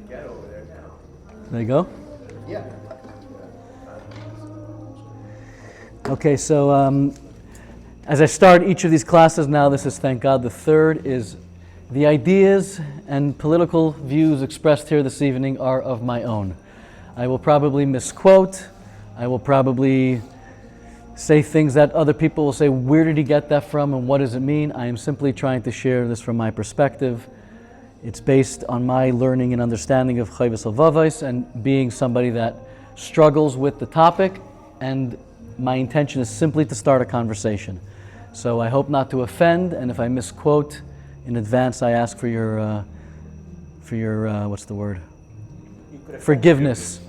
Get over there now. There you go. Yeah. Okay, so as I start each of these classes now, this is, thank God, the third, is the ideas and political views expressed here this evening are of my own. I will probably misquote. I will probably say things that other people will say, where did he get that from and what does it mean? I am simply trying to share this from my perspective. It's based on my learning and understanding of Chayvus Alvavos and being somebody that struggles with the topic, and my intention is simply to start a conversation. So I hope not to offend, and if I misquote in advance, I ask for your what's the word? Forgiveness.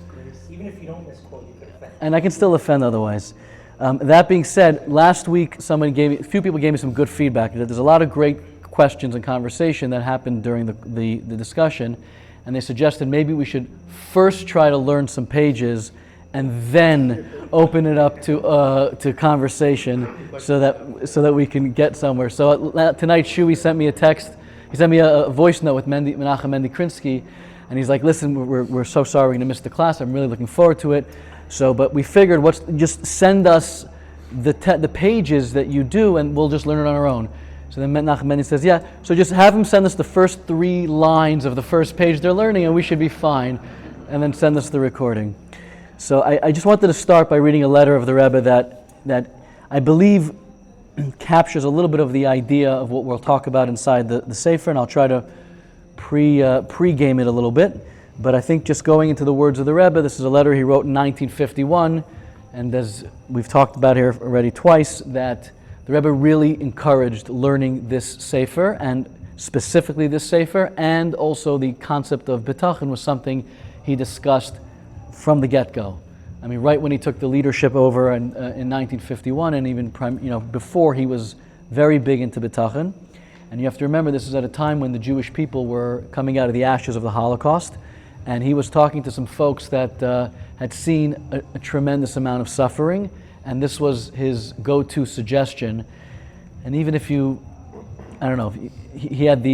Even if you don't misquote, you could offend. And I can still offend otherwise. That being said, last week a few people gave me some good feedback. There's a lot of great questions and conversation that happened during the discussion, and they suggested maybe we should first try to learn some pages and then open it up to conversation so that we can get somewhere. So tonight Shui sent me a text. He sent me a voice note with Menachem Mendy Krinsky, and he's like, listen, we're so sorry we're going to miss the class. I'm really looking forward to it. So, but we figured, just send us the pages that you do, and we'll just learn it on our own. So then Menachem Mendy says, yeah, so just have him send us the first 3 lines of the first page they're learning, and we should be fine, and then send us the recording. So I just wanted to start by reading a letter of the Rebbe that I believe captures a little bit of the idea of what we'll talk about inside the Sefer, and I'll try to pre-game it a little bit. But I think just going into the words of the Rebbe, this is a letter he wrote in 1951, and as we've talked about here already twice, that the Rebbe really encouraged learning this Sefer, and specifically this Sefer, and also the concept of Bitachon was something he discussed from the get-go. I mean, right when he took the leadership over in 1951, and even before, he was very big into Bitachon. And you have to remember, this is at a time when the Jewish people were coming out of the ashes of the Holocaust, and he was talking to some folks that had seen a tremendous amount of suffering, and this was his go-to suggestion. And even if he had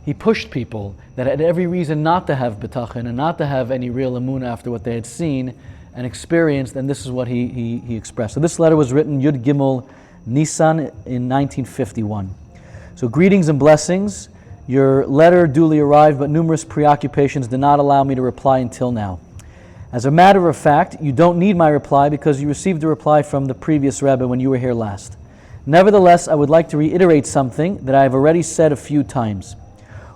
he pushed people that had every reason not to have bitachon and not to have any real emunah after what they had seen and experienced, and this is what he expressed. So this letter was written Yud Gimel Nisan in 1951. So greetings and blessings. Your letter duly arrived, but numerous preoccupations did not allow me to reply until now. As a matter of fact, you don't need my reply because you received a reply from the previous Rebbe when you were here last. Nevertheless, I would like to reiterate something that I have already said a few times.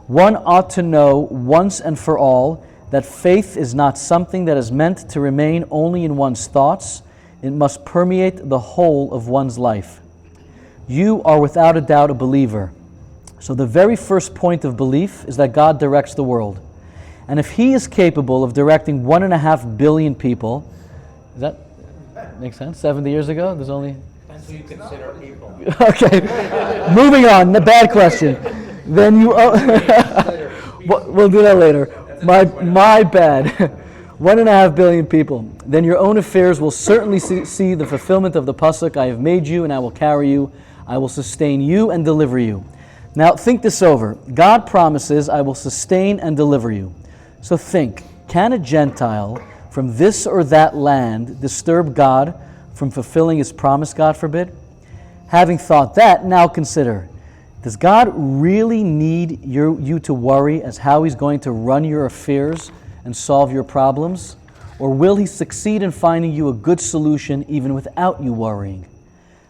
One ought to know once and for all that faith is not something that is meant to remain only in one's thoughts. It must permeate the whole of one's life. You are without a doubt a believer. So the very first point of belief is that God directs the world. And if He is capable of directing 1.5 billion people, does that make sense? 70 years ago, there's only... That's who you consider people. Okay, moving on, the bad question. Then you... we'll do that later. My bad. 1.5 billion people. Then your own affairs will certainly see the fulfillment of the pasuk, I have made you and I will carry you. I will sustain you and deliver you. Now think this over. God promises, I will sustain and deliver you. So think, can a Gentile from this or that land disturb God from fulfilling His promise, God forbid? Having thought that, now consider, does God really need you to worry as how He's going to run your affairs and solve your problems? Or will He succeed in finding you a good solution even without you worrying?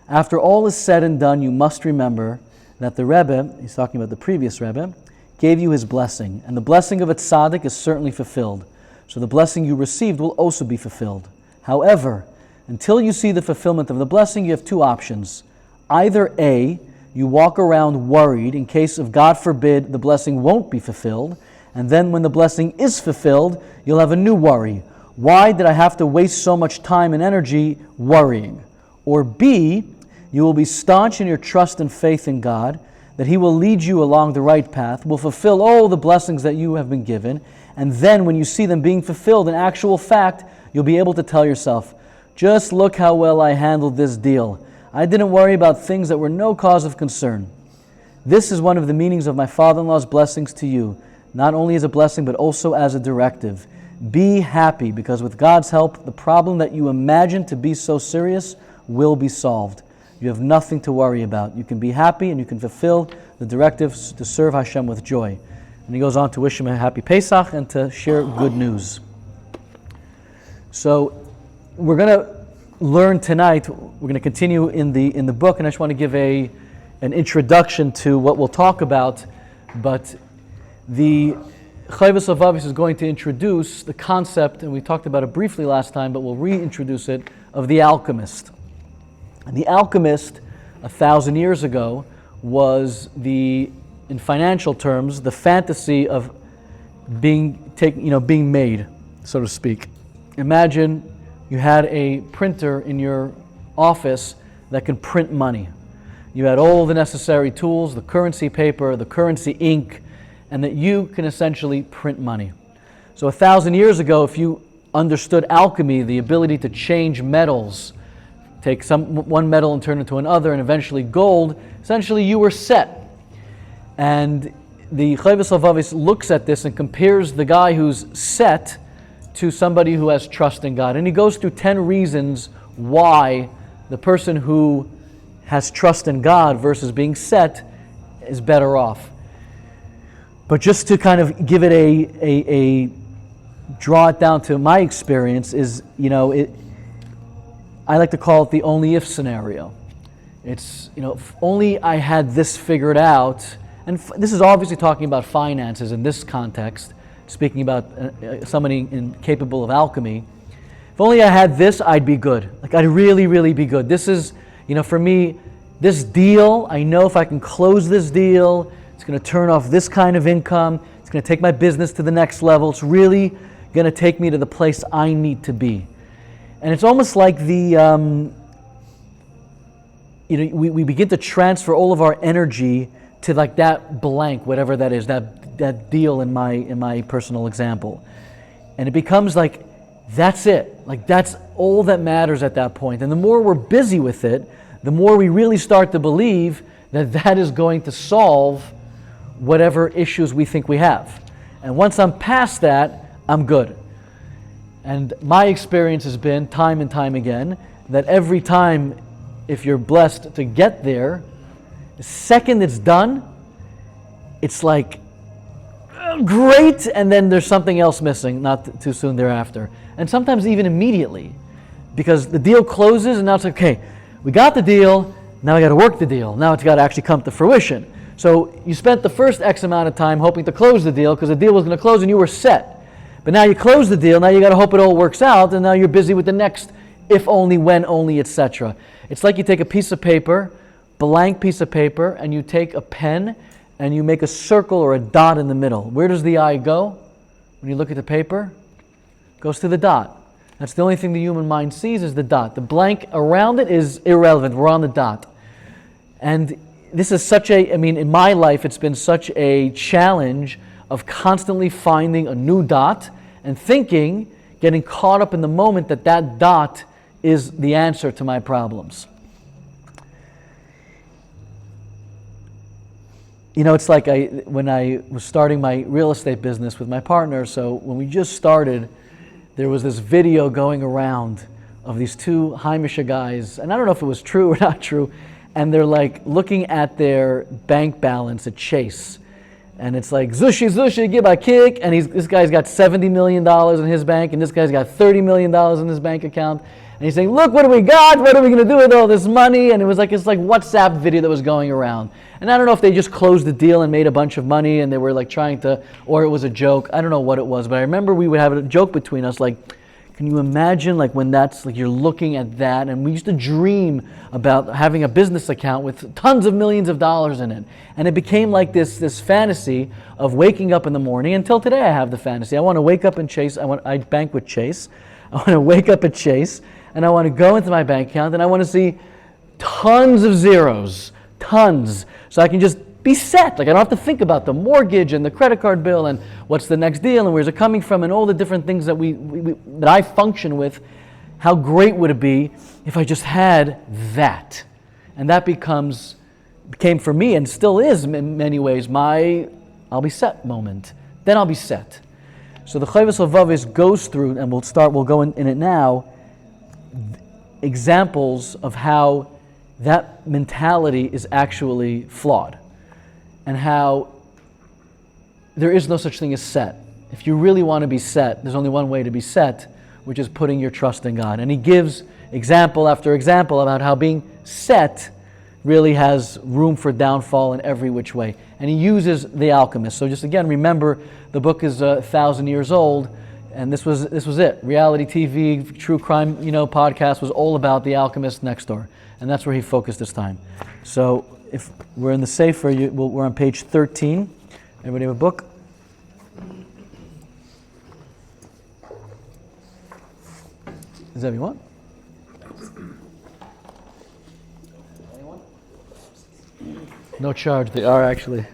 After all is said and done, you must remember that the Rebbe, he's talking about the previous Rebbe, gave you his blessing, and the blessing of a tzaddik is certainly fulfilled. So the blessing you received will also be fulfilled. However, until you see the fulfillment of the blessing, you have 2 options. Either A, you walk around worried in case of, God forbid, the blessing won't be fulfilled, and then when the blessing is fulfilled, you'll have a new worry. Why did I have to waste so much time and energy worrying? Or B, you will be staunch in your trust and faith in God, that He will lead you along the right path, will fulfill all the blessings that you have been given, and then when you see them being fulfilled in actual fact, you'll be able to tell yourself, just look how well I handled this deal. I didn't worry about things that were no cause of concern. This is one of the meanings of my father-in-law's blessings to you, not only as a blessing, but also as a directive. Be happy, because with God's help, the problem that you imagine to be so serious will be solved. You have nothing to worry about. You can be happy and you can fulfill the directives to serve Hashem with joy. And he goes on to wish him a happy Pesach and to share good news. So we're going to learn tonight, we're going to continue in the book, and I just want to give an introduction to what we'll talk about, but the Chovos HaLevavos is going to introduce the concept, and we talked about it briefly last time, but we'll reintroduce it, of the alchemist. And the alchemist, 1,000 years ago, was in financial terms, the fantasy of being made, so to speak. Imagine you had a printer in your office that can print money. You had all the necessary tools, the currency paper, the currency ink, and that you can essentially print money. So 1,000 years ago, if you understood alchemy, the ability to change metals, take one metal and turn it into another, and eventually gold, essentially you were set. And the Chovos HaLevavos looks at this and compares the guy who's set to somebody who has trust in God. And he goes through 10 reasons why the person who has trust in God versus being set is better off. But just to kind of give it a draw it down to my experience is, I like to call it the only if scenario. It's, if only I had this figured out, and this is obviously talking about finances in this context, speaking about somebody capable of alchemy. If only I had this, I'd be good. Like, I'd really, really be good. This is, for me, this deal, I know if I can close this deal, it's going to turn off this kind of income, it's going to take my business to the next level, it's really going to take me to the place I need to be. And it's almost like we begin to transfer all of our energy to like that blank, whatever that is, that deal in my personal example. And it becomes like, that's it. Like, that's all that matters at that point. And the more we're busy with it, the more we really start to believe that is going to solve whatever issues we think we have. And once I'm past that, I'm good. And my experience has been, time and time again, that every time, if you're blessed to get there, the second it's done, it's like, great, and then there's something else missing, not too soon thereafter. And sometimes even immediately, because the deal closes, and now it's like, okay, we got the deal, now I got to work the deal. Now it's got to actually come to fruition. So you spent the first X amount of time hoping to close the deal, because the deal was going to close and you were set. But now you close the deal, now you got to hope it all works out, and now you're busy with the next if only, when only, etc. It's like you take a piece of paper, blank piece of paper, and you take a pen and you make a circle or a dot in the middle. Where does the eye go when you look at the paper? It goes to the dot. That's the only thing the human mind sees is the dot. The blank around it is irrelevant. We're on the dot. And this is in my life, it's been such a challenge of constantly finding a new dot and getting caught up in the moment that dot is the answer to my problems. It's like when I was starting my real estate business with my partner, so when we just started, there was this video going around of these two Heimische guys, and I don't know if it was true or not true, and they're like looking at their bank balance at Chase. And it's like, Zushi, give a kick, and this guy's got $70 million in his bank, and this guy's got $30 million in his bank account. And he's saying, look, what do we got? What are we going to do with all this money? And it's like WhatsApp video that was going around. And I don't know if they just closed the deal and made a bunch of money and they were like trying to, or it was a joke. I don't know what it was, but I remember we would have a joke between us like, can you imagine like when that's like you're looking at that, and we used to dream about having a business account with tons of millions of dollars in it. And it became like this fantasy of waking up in the morning. Until today I have the fantasy. I want to wake up and Chase. I bank with Chase. I want to wake up at Chase and I want to go into my bank account and I want to see tons of zeros, tons, so I can just be set. Like I don't have to think about the mortgage and the credit card bill and what's the next deal and where's it coming from and all the different things that that I function with. How great would it be if I just had that? And that becomes became for me, and still is in many ways, my I'll be set moment. Then I'll be set. So the Chovos HaLevavos goes through, and we'll go in it now, examples of how that mentality is actually flawed, and how there is no such thing as set. If you really want to be set, there's only one way to be set, which is putting your trust in God. And he gives example after example about how being set really has room for downfall in every which way. And he uses the alchemist. So just again, remember, the book is 1,000 years old, and this was it. Reality TV, true crime, podcast was all about the alchemist next door, and that's where he focused his time. So if we're in the Sefer, we're on page 13. Everybody have a book? Is that what you want? No charge. They are actually.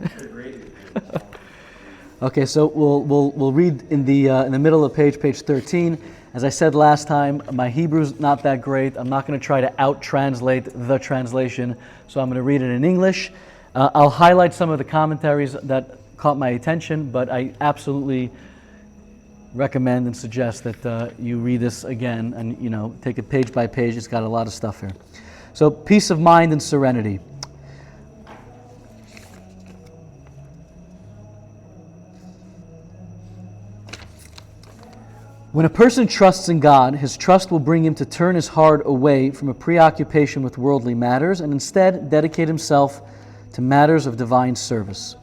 Okay, so we'll read in the middle of page 13. As I said last time, my Hebrew's not that great. I'm not going to try to out-translate the translation, so I'm going to read it in English. I'll highlight some of the commentaries that caught my attention, but I absolutely recommend and suggest that you read this again and take it page by page. It's got a lot of stuff here. So, peace of mind and serenity. When a person trusts in God, his trust will bring him to turn his heart away from a preoccupation with worldly matters and instead dedicate himself to matters of divine service.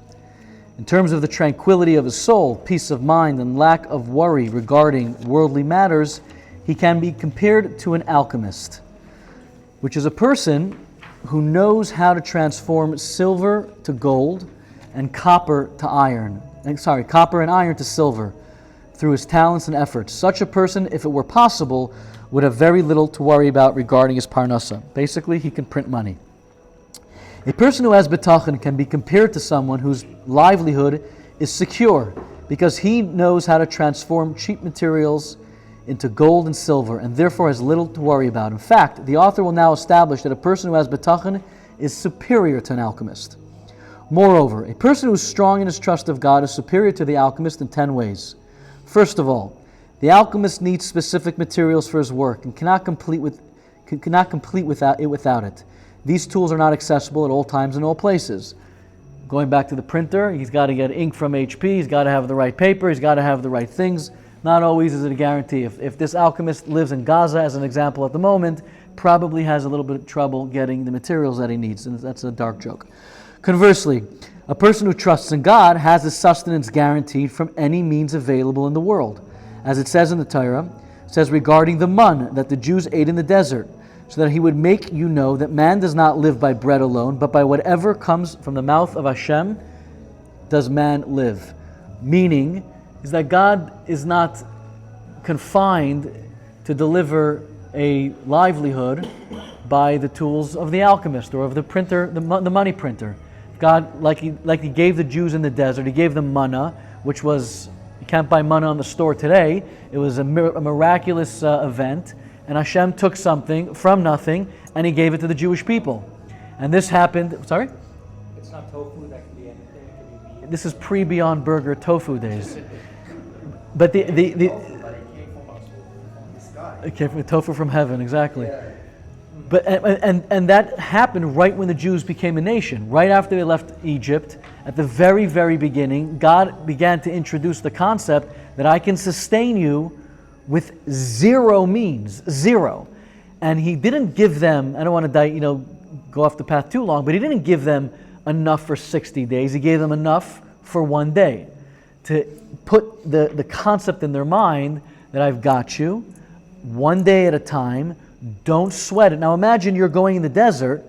In terms of the tranquility of his soul, peace of mind, and lack of worry regarding worldly matters, he can be compared to an alchemist, which is a person who knows how to transform silver to gold and copper and iron to silver through his talents and efforts. Such a person, if it were possible, would have very little to worry about regarding his parnasa. Basically, he can print money. A person who has bitachon can be compared to someone whose livelihood is secure because he knows how to transform cheap materials into gold and silver and therefore has little to worry about. In fact, the author will now establish that a person who has bitachon is superior to an alchemist. Moreover, a person who is strong in his trust of God is superior to the alchemist in 10 ways. First of all, the alchemist needs specific materials for his work and cannot complete without it. These tools are not accessible at all times and all places. Going back to the printer, he's got to get ink from HP, he's got to have the right paper, he's got to have the right things. Not always is it a guarantee. If this alchemist lives in Gaza, as an example at the moment, probably has a little bit of trouble getting the materials that he needs, and that's a dark joke. Conversely, a person who trusts in God has his sustenance guaranteed from any means available in the world. As it says in the Torah, it says regarding the man that the Jews ate in the desert, so that he would make you know that man does not live by bread alone, but by whatever comes from the mouth of Hashem does man live. Meaning is that God is not confined to deliver a livelihood by the tools of the alchemist or of the printer, the money printer. God, like he gave the Jews in the desert, he gave them manna, which was, you can't buy manna on the store today. It was a miraculous event. And Hashem took something from nothing and he gave it to the Jewish people. And this happened, sorry? It's not tofu, that can be anything, it can be meat. This is pre-Beyond Burger tofu days. But But it came from the sky. it came from tofu from heaven, exactly. Yeah. But and that happened right when the Jews became a nation. Right after they left Egypt, at the very, very beginning, God began to introduce the concept that I can sustain you with zero means, zero. And he didn't give them, I don't want to go off the path too long, but he didn't give them enough for 60 days. He gave them enough for one day to put the concept in their mind that I've got you, one day at a time, don't sweat it. Now imagine you're going in the desert,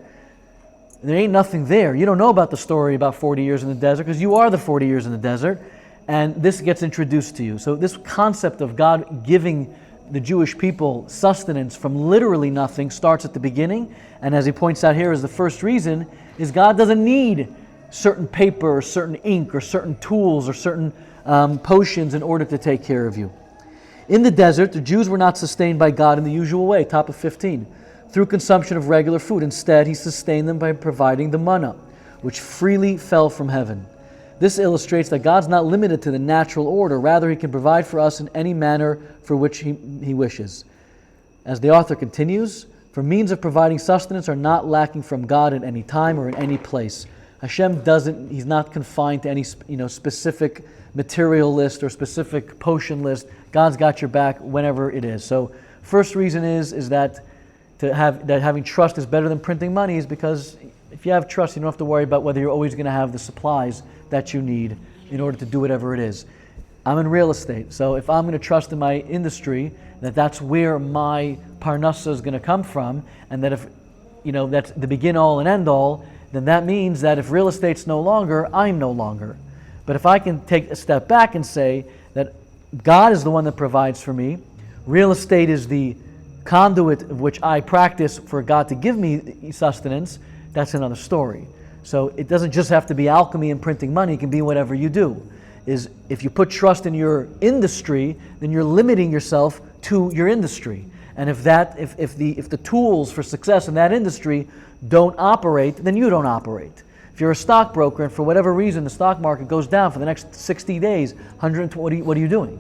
there ain't nothing there. You don't know about the story about 40 years in the desert because you are the 40 years in the desert. And this gets introduced to you. So this concept of God giving the Jewish people sustenance from literally nothing starts at the beginning. And as he points out here, is the first reason is God doesn't need certain paper or certain ink or certain tools or certain potions in order to take care of you. In the desert, the Jews were not sustained by God in the usual way, top of 15, through consumption of regular food. Instead, he sustained them by providing the manna. which freely fell from heaven. This illustrates that God's not limited to the natural order. Rather, He can provide for us in any manner for which He wishes. As the author continues, for means of providing sustenance are not lacking from God at any time or in any place. Hashem He's not confined to any specific material list or specific potion list. God's got your back whenever it is. So, first reason is that having trust is better than printing money is because if you have trust, you don't have to worry about whether you're always going to have the supplies that you need in order to do whatever it is. I'm in real estate, so if I'm going to trust in my industry that's where my parnassa is going to come from, and that if that's the begin all and end all, then that means that if real estate's no longer, I'm no longer. But if I can take a step back and say that God is the one that provides for me, real estate is the conduit of which I practice for God to give me sustenance, that's another story. So it doesn't just have to be alchemy and printing money, it can be whatever you do. Is if you put trust in your industry, then you're limiting yourself to your industry. And if the tools for success in that industry don't operate, then you don't operate. If you're a stockbroker and for whatever reason the stock market goes down for the next 60 days, 120, what are you doing?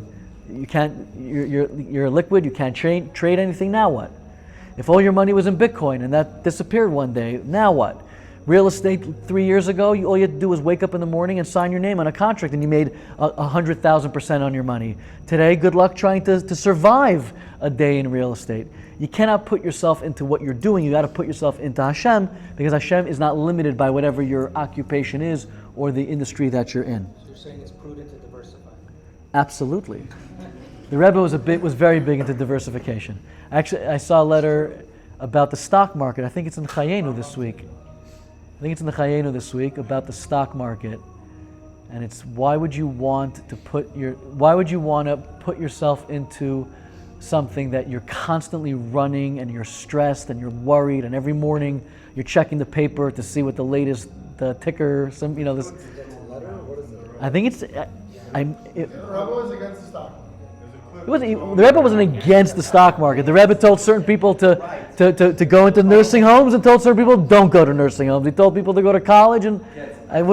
You can't. You're liquid. You can't trade anything. Now what? If all your money was in Bitcoin and that disappeared one day, now what? Real estate 3 years ago, all you had to do was wake up in the morning and sign your name on a contract, and you made 100,000% on your money. Today, good luck trying to survive a day in real estate. You cannot put yourself into what you're doing. You got to put yourself into Hashem, because Hashem is not limited by whatever your occupation is or the industry that you're in. So you're saying it's prudent to diversify? Absolutely. The Rebbe was very big into diversification. Actually, I saw a letter about the stock market. I think it's in Chayenu this week. About the stock market, and it's why would you want to put yourself into something that you're constantly running and you're stressed and you're worried, and every morning you're checking the paper to see what the latest ticker, this. I think it's. The Rebbe was against the stock market. The Rebbe wasn't against the stock market. The Rebbe told certain people to go into nursing homes and told certain people don't go to nursing homes. He told people to go to college, and I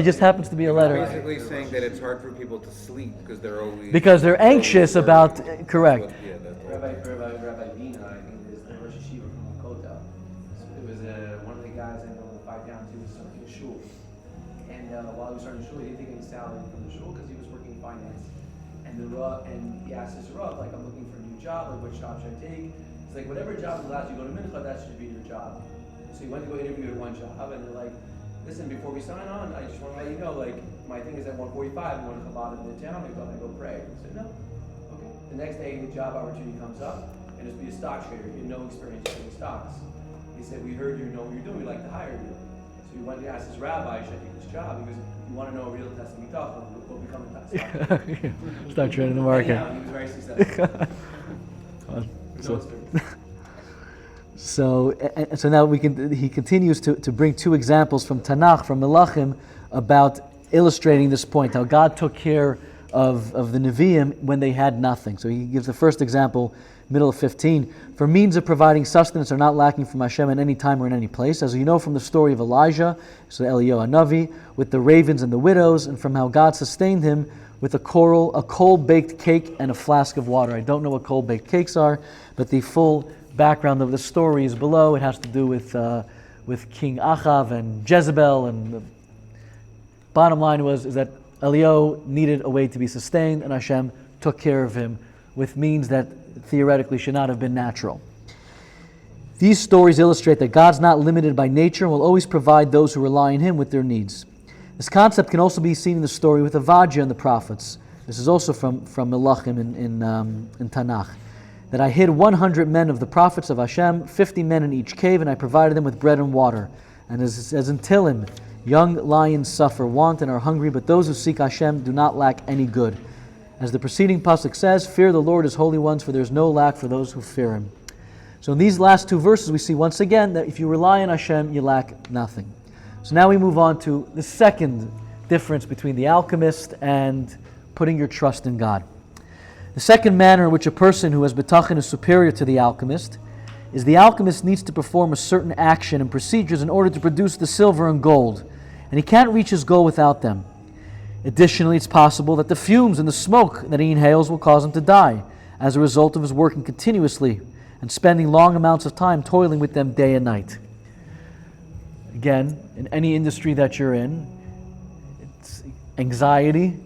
just happens to be a letter. Basically saying that it's hard for people to sleep because they're anxious about, correct. Rabbi Bina, I think, is the Rosh Yeshiva from Lakota. It was one of the guys I know that down to was starting a shul. And while he was starting a shul, he didn't take any salary from the shul because he was working in finance. And he asked his Rav, I'm looking for a new job, what job should I take? It's like, whatever job allows you to go to Mincha, that should be your job. So he went to go interview at one job, and they're like, listen, before we sign on, I just want to let you know, my thing is at 1:45, you want to come out in the town, and go pray. I said, no. Okay. The next day, the job opportunity comes up, and it's be a stock trader. You have no experience trading stocks. He said, we heard you know what you're doing, we'd like to hire you. So he went to ask his rabbi, should I take this job? He goes, you want to know a real test of mitach, we'll become a test. Start trading the market. Yeah, he was very successful. So now he continues to bring two examples from Tanakh, from Melachim, about illustrating this point, how God took care of the Nevi'im when they had nothing. So he gives the first example, middle of 15. For means of providing sustenance are not lacking from Hashem at any time or in any place. As you know from the story of Elijah, so Eliyahu Hanavi, with the ravens and the widows, and from how God sustained him with a coal-baked cake and a flask of water. I don't know what coal-baked cakes are, but the full background of the story is below. It has to do with King Achav and Jezebel, and the bottom line is that Eliyahu needed a way to be sustained, and Hashem took care of him with means that theoretically should not have been natural. These stories illustrate that God's not limited by nature and will always provide those who rely on Him with their needs. This concept can also be seen in the story with Avadja and the prophets. This is also from Melachim in Tanakh. That I hid 100 men of the prophets of Hashem, 50 men in each cave, and I provided them with bread and water. And as in Tilim, young lions suffer want and are hungry, but those who seek Hashem do not lack any good. As the preceding pasuk says, fear the Lord, His holy ones, for there is no lack for those who fear Him. So in these last two verses, we see once again that if you rely on Hashem, you lack nothing. So now we move on to the second difference between the alchemist and putting your trust in God. The second manner in which a person who has bitachon is superior to the alchemist is the alchemist needs to perform a certain action and procedures in order to produce the silver and gold, and he can't reach his goal without them. Additionally, it's possible that the fumes and the smoke that he inhales will cause him to die as a result of his working continuously and spending long amounts of time toiling with them day and night. Again, in any industry that you're in, it's anxiety,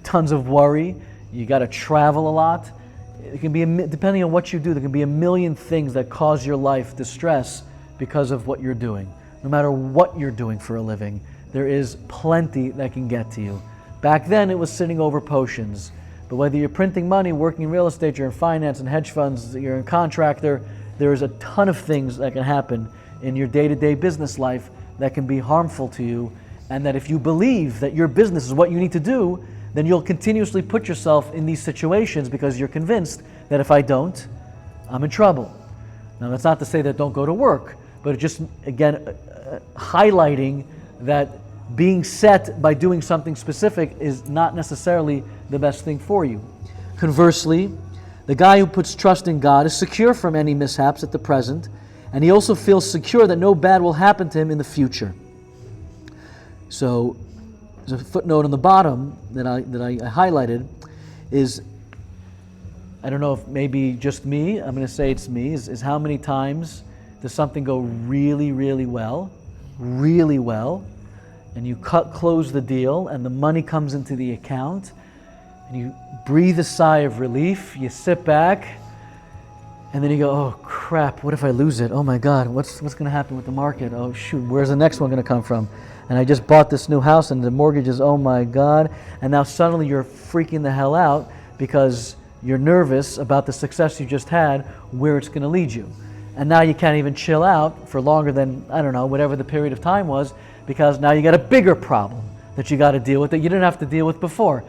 tons of worry, you got to travel a lot. It can be, depending on what you do, there can be a million things that cause your life distress because of what you're doing. No matter what you're doing for a living, there is plenty that can get to you. Back then, it was sitting over potions. But whether you're printing money, working in real estate, you're in finance and hedge funds, you're a contractor, there is a ton of things that can happen in your day-to-day business life that can be harmful to you, and that if you believe that your business is what you need to do, then you'll continuously put yourself in these situations because you're convinced that if I don't, I'm in trouble. Now, that's not to say that don't go to work, but it just, again, highlighting that being set by doing something specific is not necessarily the best thing for you. Conversely, the guy who puts trust in God is secure from any mishaps at the present, and he also feels secure that no bad will happen to him in the future. So, there's a footnote on the bottom that I highlighted is, I don't know if maybe just me, I'm going to say it's me, is how many times does something go really, really well, and you close the deal and the money comes into the account and you breathe a sigh of relief, you sit back, and then you go, oh crap, what if I lose it? Oh my God, what's going to happen with the market? Oh shoot, where's the next one going to come from? And I just bought this new house and the mortgage is, oh my God. And now suddenly you're freaking the hell out because you're nervous about the success you just had, where it's going to lead you. And now you can't even chill out for longer than, I don't know, whatever the period of time was, because now you got a bigger problem that you got to deal with that you didn't have to deal with before.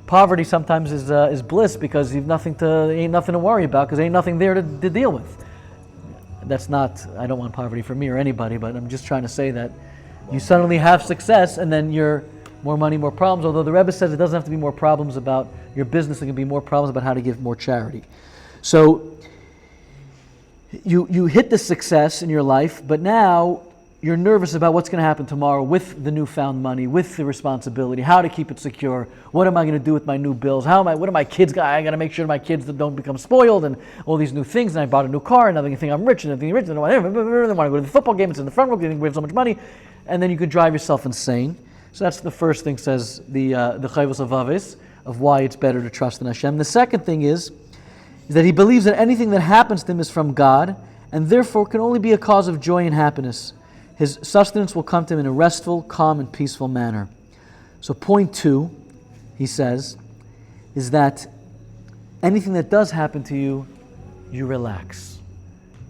Poverty sometimes is bliss because ain't nothing to worry about because ain't nothing there to deal with. That's not, I don't want poverty for me or anybody, but I'm just trying to say that you suddenly have success and then you're more money, more problems. Although the Rebbe says it doesn't have to be more problems about your business, it can be more problems about how to give more charity. So you hit the success in your life, but now you're nervous about what's going to happen tomorrow with the newfound money, with the responsibility, how to keep it secure. What am I going to do with my new bills? What are my kids? I got to make sure my kids don't become spoiled and all these new things. And I bought a new car, and they think I'm rich, and they think I'm rich, and they want to go to the football game. It's in the front row. They think we have so much money, and then you could drive yourself insane. So that's the first thing, says the Chayvus of Avis, of why it's better to trust in Hashem. The second thing is that he believes that anything that happens to him is from God, and therefore can only be a cause of joy and happiness. His sustenance will come to him in a restful, calm, and peaceful manner. So point 2, he says, is that anything that does happen to you, you relax.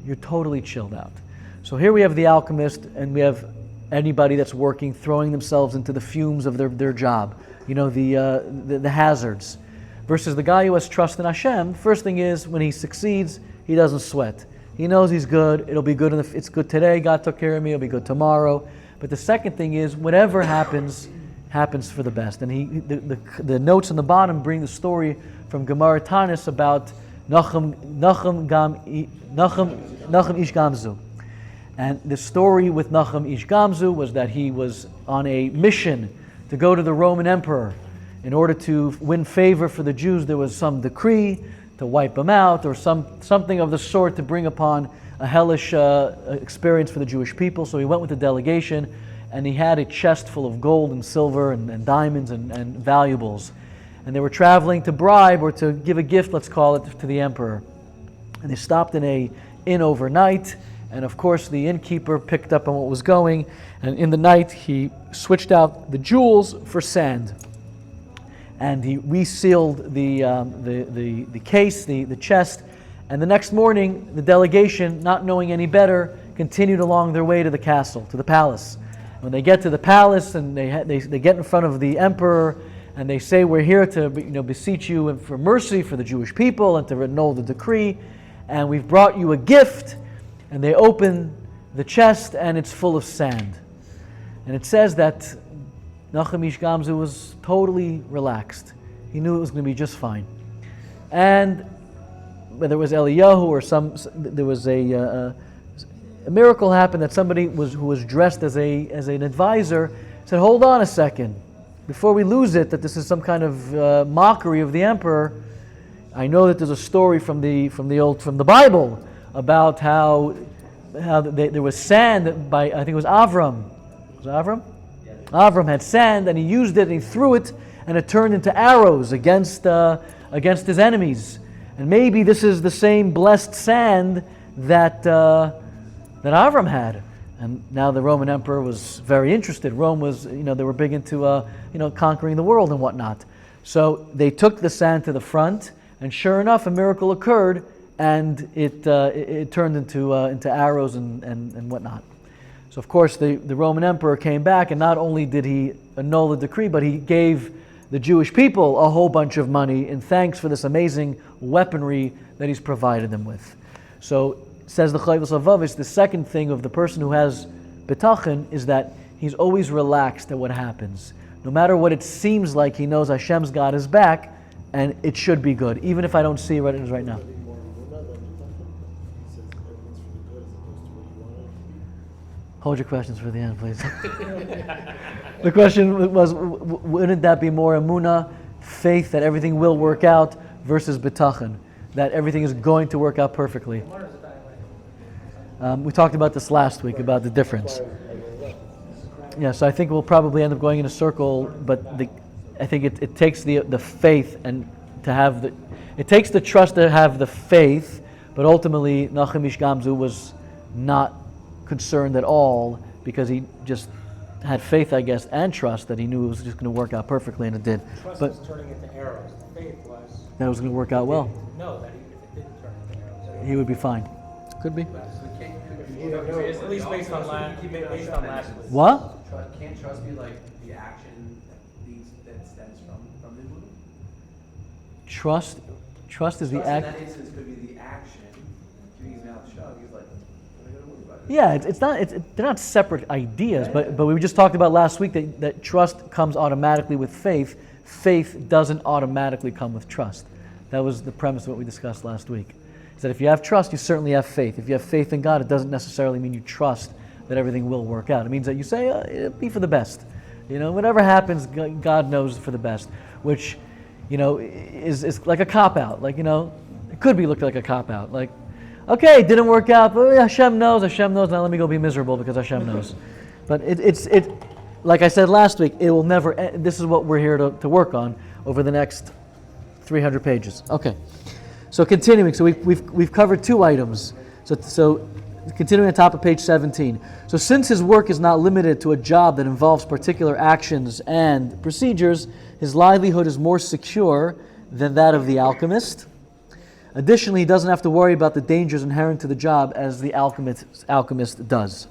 You're totally chilled out. So here we have the alchemist, and we have anybody that's working, throwing themselves into the fumes of their job, the hazards. Versus the guy who has trust in Hashem, first thing is, when he succeeds, he doesn't sweat. He knows he's good. It'll be good. It's good today. God took care of me. It'll be good tomorrow. But the second thing is, whatever happens, happens for the best. And the notes on the bottom bring the story from Gemara Tanis about Nachum Ish Gamzu. And the story with Nachum Ish Gamzu was that he was on a mission to go to the Roman emperor. In order to win favor for the Jews, there was some decree to wipe them out, or something of the sort to bring upon a hellish experience for the Jewish people. So he went with the delegation, and he had a chest full of gold and silver and diamonds and valuables. And they were traveling to bribe, or to give a gift, let's call it, to the emperor. And they stopped in an inn overnight, and of course the innkeeper picked up on what was going, and in the night he switched out the jewels for sand. And he resealed the case, the chest, and the next morning the delegation, not knowing any better, continued along their way to the castle, to the palace. When they get to the palace and they get in front of the emperor and they say, we're here to beseech you for mercy for the Jewish people and to annul the decree, and we've brought you a gift. And they open the chest and it's full of sand. And it says that Nachum Ish Gamzu was totally relaxed. He knew it was going to be just fine. And whether it was Eliyahu or there was a miracle happened that somebody who was dressed as an advisor said, "Hold on a second, before we lose it that this is some kind of mockery of the emperor. I know that there's a story from the Bible about how there was sand by, I think it was Avram. Was it Avram? Yeah. Avram had sand and he used it and he threw it and it turned into arrows against his enemies. And maybe this is the same blessed sand that Avram had." And now the Roman emperor was very interested. Rome was, they were big into, conquering the world and whatnot. So they took the sand to the front, and sure enough, a miracle occurred, and it turned into arrows and whatnot. So of course, the Roman emperor came back, and not only did he annul the decree, but he gave the Jewish people a whole bunch of money in thanks for this amazing weaponry that he's provided them with. So says the Chovos HaLevavos, the second thing of the person who has bitachon is that he's always relaxed at what happens. No matter what it seems like, he knows Hashem's God is back, and it should be good, even if I don't see what it is right now. Hold your questions for the end, please. The question was, wouldn't that be more emunah, faith that everything will work out, versus bitachon, that everything is going to work out perfectly? We talked about this last week, about the difference. Yeah, so I think we'll probably end up going in a circle, but I think it takes the faith and to have it takes the trust to have the faith, but ultimately Nachum Ish Gamzu was not concerned at all because he just had faith, I guess, and trust that he knew it was just going to work out perfectly, and it did. Trust but was turning into arrows. The faith was that it was going to work out well. No, that even if it didn't turn into arrows, He would be fine. Could be. at least based on last week. What? Can't trust be like the action that stems from the movement? Trust is the Trust act. in that instance could be the action. Keeping his mouth shut, he's like, what am I going to worry about it? Yeah, they're not separate ideas, but we just talked about last week that trust comes automatically with faith. Faith doesn't automatically come with trust. That was the premise of what we discussed last week. Is that if you have trust, you certainly have faith. If you have faith in God, it doesn't necessarily mean you trust that everything will work out. It means that you say, it'll be for the best. Whatever happens, God knows for the best, which, is like a cop-out. Like, it could be looked like a cop-out. Like, okay, it didn't work out, but Hashem knows, now let me go be miserable because Hashem knows. But it's like I said last week, it will never end. This is what we're here to work on over the next 300 pages. Okay. So continuing, so we've covered two items. So continuing at the top of page 17. So since his work is not limited to a job that involves particular actions and procedures, his livelihood is more secure than that of the alchemist. Additionally, he doesn't have to worry about the dangers inherent to the job as the alchemist does.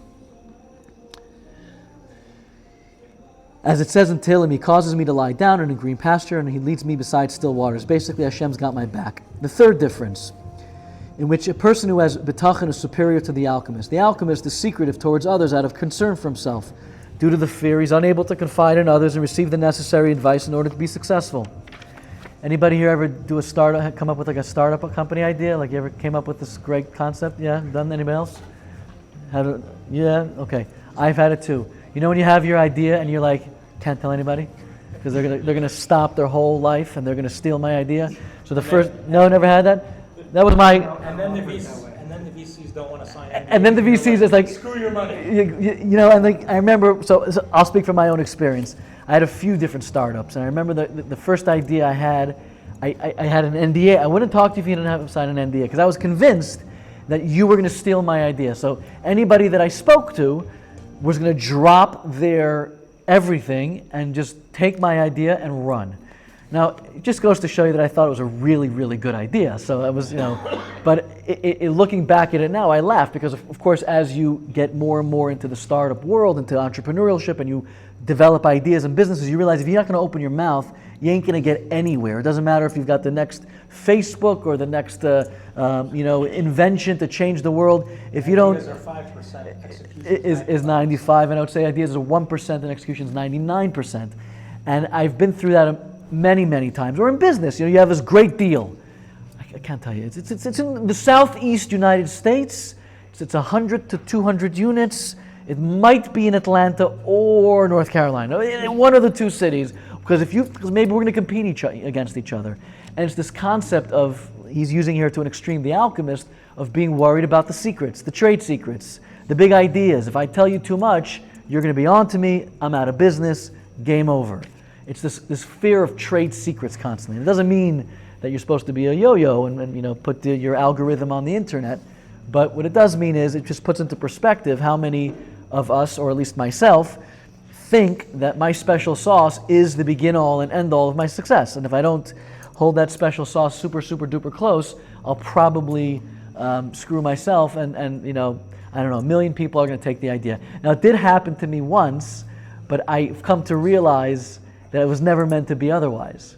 As it says in Tehillim, he causes me to lie down in a green pasture and he leads me beside still waters. Basically, Hashem's got my back. The third difference, in which a person who has bitachon is superior to the alchemist. The alchemist is secretive towards others out of concern for himself. Due to the fear, he's unable to confide in others and receive the necessary advice in order to be successful. Anybody here ever come up with like a startup company idea? Like you ever came up with this great concept? Yeah? Done? Anybody else? Yeah? Okay. I've had it too. When you have your idea and you're like, can't tell anybody? Because they're gonna stop their whole life and they're gonna steal my idea. So never had that? That was my... And then the VCs don't want to sign it. And then the VCs is like... Screw your money. I remember, so I'll speak from my own experience. I had a few different startups, and I remember the first idea I had an NDA. I wouldn't talk to you if you didn't have to sign an NDA, because I was convinced that you were going to steal my idea. So anybody that I spoke to was going to drop their everything and just take my idea and run. Now, it just goes to show you that I thought it was a really, really good idea. So I was, but looking back at it now, I laugh because, of course, as you get more and more into the startup world, into entrepreneurship, and you develop ideas and businesses, you realize if you're not going to open your mouth, you ain't going to get anywhere. It doesn't matter if you've got the next Facebook or the next, invention to change the world. If you don't, Ideas are 5%. Execution is 95, and I would say ideas are 1% and execution is 99%. And I've been through that many, many times. Or in business, you have this great deal. I can't tell you. It's in the southeast United States. It's 100 to 200 units. It might be in Atlanta or North Carolina, in one of the two cities. Because maybe we're going to compete against each other. And it's this concept of, he's using here to an extreme, the alchemist, of being worried about the secrets, the trade secrets, the big ideas. If I tell you too much, you're going to be on to me, I'm out of business, game over. It's this fear of trade secrets constantly. It doesn't mean that you're supposed to be a yo-yo and put your algorithm on the internet. But what it does mean is it just puts into perspective how many of us, or at least myself, think that my special sauce is the begin-all and end-all of my success. And if I don't hold that special sauce super, super duper close, I'll probably screw myself and I don't know, 1 million people are going to take the idea. Now, it did happen to me once, but I've come to realize that it was never meant to be otherwise.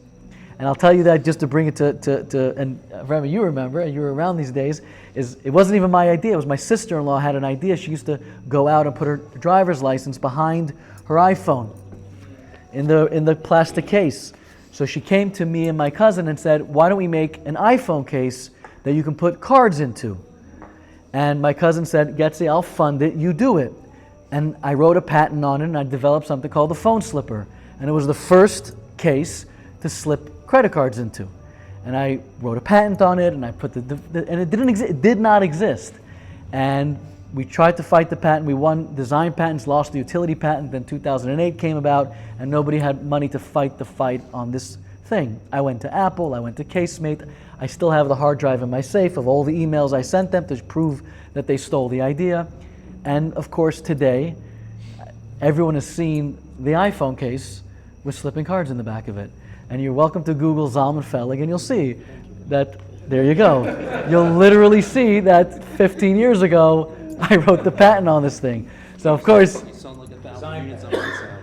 And I'll tell you that just to bring it to and remember, you remember, and you were around these days, is it wasn't even my idea. It was my sister-in-law had an idea. She used to go out and put her driver's license behind her iPhone in the plastic case. So she came to me and my cousin and said, why don't we make an iPhone case that you can put cards into? And my cousin said, Getzy, I'll fund it, you do it. And I wrote a patent on it and I developed something called the phone slipper. And it was the first case to slip credit cards into. And I wrote a patent on it and I put and it did not exist. And we tried to fight the patent. We won design patents, lost the utility patent. Then 2008 came about and nobody had money to fight the fight on this thing. I went to Apple, I went to Casemate. I still have the hard drive in my safe of all the emails I sent them to prove that they stole the idea. And of course today, everyone has seen the iPhone case with slipping cards in the back of it. And you're welcome to Google Zalman Fellig and you'll see that, there you go. You'll literally see that 15 years ago, I wrote the patent on this thing. So of course,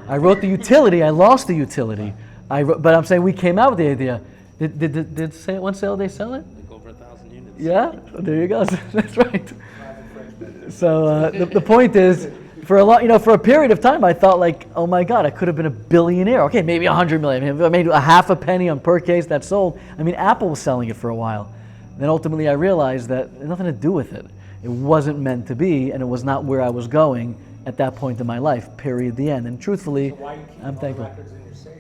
I wrote the utility, I lost the utility. But I'm saying we came out with the idea. Did say one sale they sell it? Like over 1,000 units. Yeah, there you go. That's right. So the point is, for a period of time, I thought like, oh my God, I could have been a billionaire. Okay, maybe 100 million. I made a half a penny on per case that sold. I mean, Apple was selling it for a while. Then ultimately, I realized that it had nothing to do with it. It wasn't meant to be, and it was not where I was going at that point in my life. Period. The end. And truthfully, So why are you keeping I'm all thankful. the records in your safe?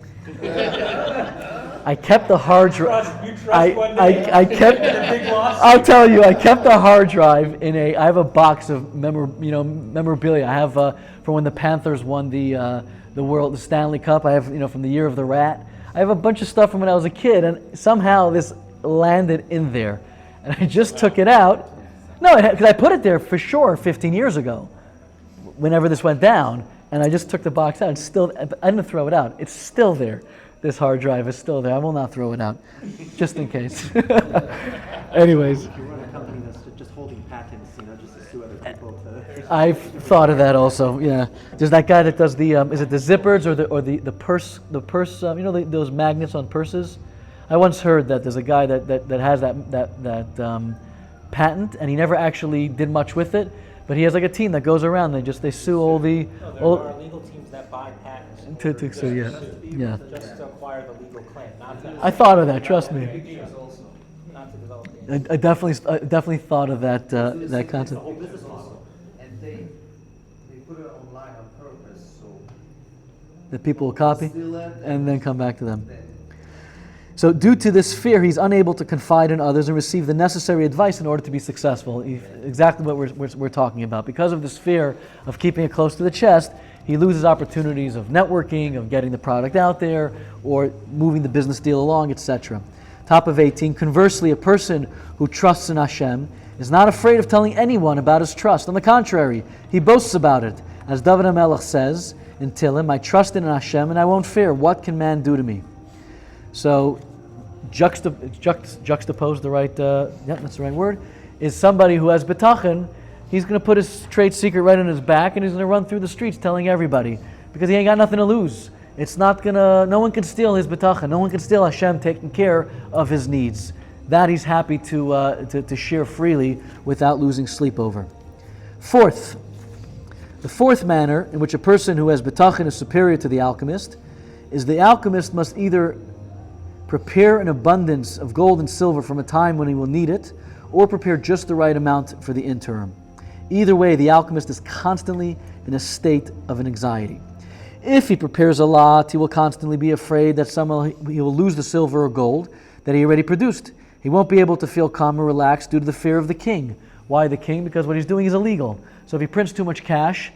I kept the hard drive. You trust one day? I kept. The big loss? I'll tell you, I kept the hard drive in a. I have a box of memorabilia. I have for when the Panthers won the Stanley Cup. I have from the year of the rat. I have a bunch of stuff from when I was a kid, and somehow this landed in there, and I just took it out. No, because I put it there for sure 15 years ago, whenever this went down, and I just took the box out. And still, I didn't throw it out. It's still there. This hard drive is still there. I will not throw it out, just in case. Anyways. You run a company that's just holding patents, just to sue other people to... I've thought of that also. Yeah, there's that guy that does the is it the zippers or the purse those magnets on purses. I once heard that there's a guy that has that patent, and he never actually did much with it, but he has like a team that goes around. They sue all the There are legal teams that buy patents to sue. Yeah. just to acquire the legal claim, not to. I thought of that. Trust me. Not to develop the. I definitely thought of that that concept. whole business model. And they put it online on purpose, so... That people will copy Steal it and then come back to them. So due to this fear, he's unable to confide in others and receive the necessary advice in order to be successful. Exactly what we're talking about. Because of this fear of keeping it close to the chest, he loses opportunities of networking, of getting the product out there, or moving the business deal along, etc. Top of 18, conversely, a person who trusts in Hashem is not afraid of telling anyone about his trust. On the contrary, he boasts about it. As David HaMelech says in Tehillim, I trust in Hashem and I won't fear. What can man do to me? So, juxtapose the right, that's the right word, is somebody who has bitachon. He's going to put his trade secret right on his back and he's going to run through the streets telling everybody because he ain't got nothing to lose. It's not going to, no one can steal his bitachon. No one can steal Hashem taking care of his needs. That he's happy to share freely without losing sleep over. Fourth, the fourth manner in which a person who has bitachon is superior to the alchemist is the alchemist must either prepare an abundance of gold and silver from a time when he will need it, or prepare just the right amount for the interim. Either way, the alchemist is constantly in a state of anxiety. If he prepares a lot, he will constantly be afraid that somehow he will lose the silver or gold that he already produced. He won't be able to feel calm or relaxed due to the fear of the king. Why the king? Because what he's doing is illegal. So if he prints too much cash,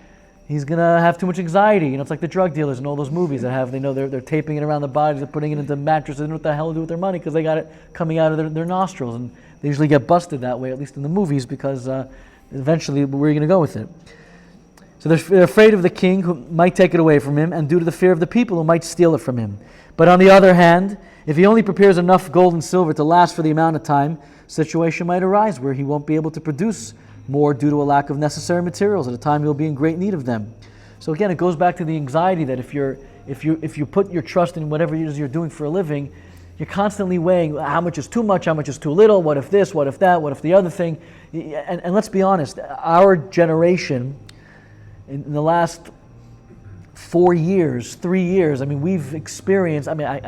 he's going to have too much anxiety. It's like the drug dealers in all those movies that have, they're taping it around the bodies, they're putting it into mattresses, they don't know what the hell to do with their money because they got it coming out of their nostrils. And they usually get busted that way, at least in the movies, because eventually where are you going to go with it? So they're afraid of the king who might take it away from him, and due to the fear of the people who might steal it from him. But on the other hand, if he only prepares enough gold and silver to last for the amount of time, a situation might arise where he won't be able to produce more due to a lack of necessary materials at a time he'll be in great need of them. So again, it goes back to the anxiety that if you put your trust in whatever it is you're doing for a living, you're constantly weighing how much is too much, how much is too little, what if this, what if that, what if the other thing. And let's be honest, our generation, in the last 4 years, 3 years, we've experienced, I'm not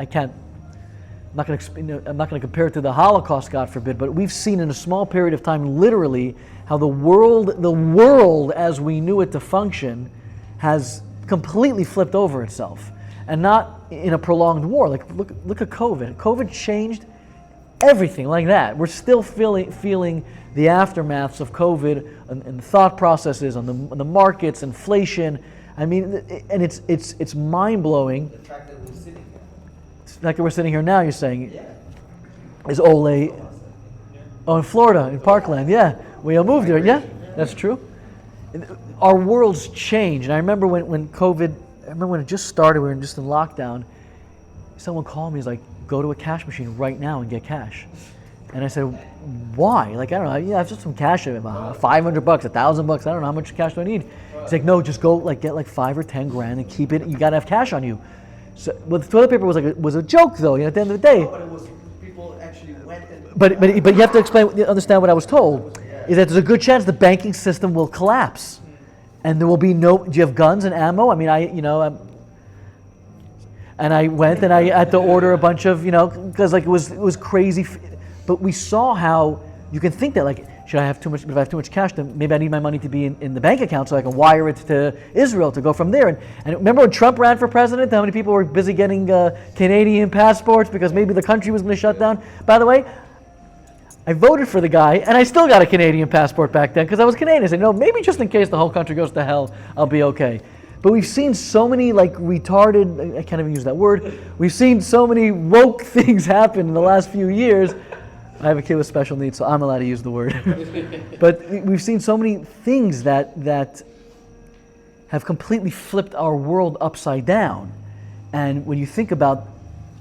going to compare it to the Holocaust, God forbid, but we've seen in a small period of time, literally, how the world as we knew it to function has completely flipped over itself. And not in a prolonged war. Like, look at COVID. COVID changed everything like that. We're still feeling the aftermaths of COVID and the thought processes on the markets, inflation. And it's mind-blowing. The fact that we're sitting here. The fact that we're sitting here now, you're saying, Yeah. is Ole... Oh, in Florida, in Parkland, yeah. We all moved there, yeah, that's true. Our world's changed. And I remember when COVID, when it just started, we were just in lockdown, someone called me, he's like, go to a cash machine right now and get cash. And I said, why? Like, I don't know, I have just some cash, $500, $1,000, I don't know, how much cash do I need? He's like, no, just go get 5 or 10 grand and keep it, you gotta have cash on you. So, well, the toilet paper was a joke though, at the end of the day. But it was, people actually went and... But you have to understand what I was told, is that there's a good chance the banking system will collapse. And there will be do you have guns and ammo? And I went and I had to order a bunch of, because it was crazy. But we saw how you can think that, like, if I have too much cash, then maybe I need my money to be in the bank account so I can wire it to Israel to go from there. And remember when Trump ran for president, how many people were busy getting Canadian passports because maybe the country was going to shut down? By the way, I voted for the guy, and I still got a Canadian passport back then because I was Canadian. I said, maybe just in case the whole country goes to hell, I'll be okay. But we've seen so many retarded, I can't even use that word, we've seen so many woke things happen in the last few years. I have a kid with special needs, so I'm allowed to use the word. But we've seen so many things that have completely flipped our world upside down. And when you think about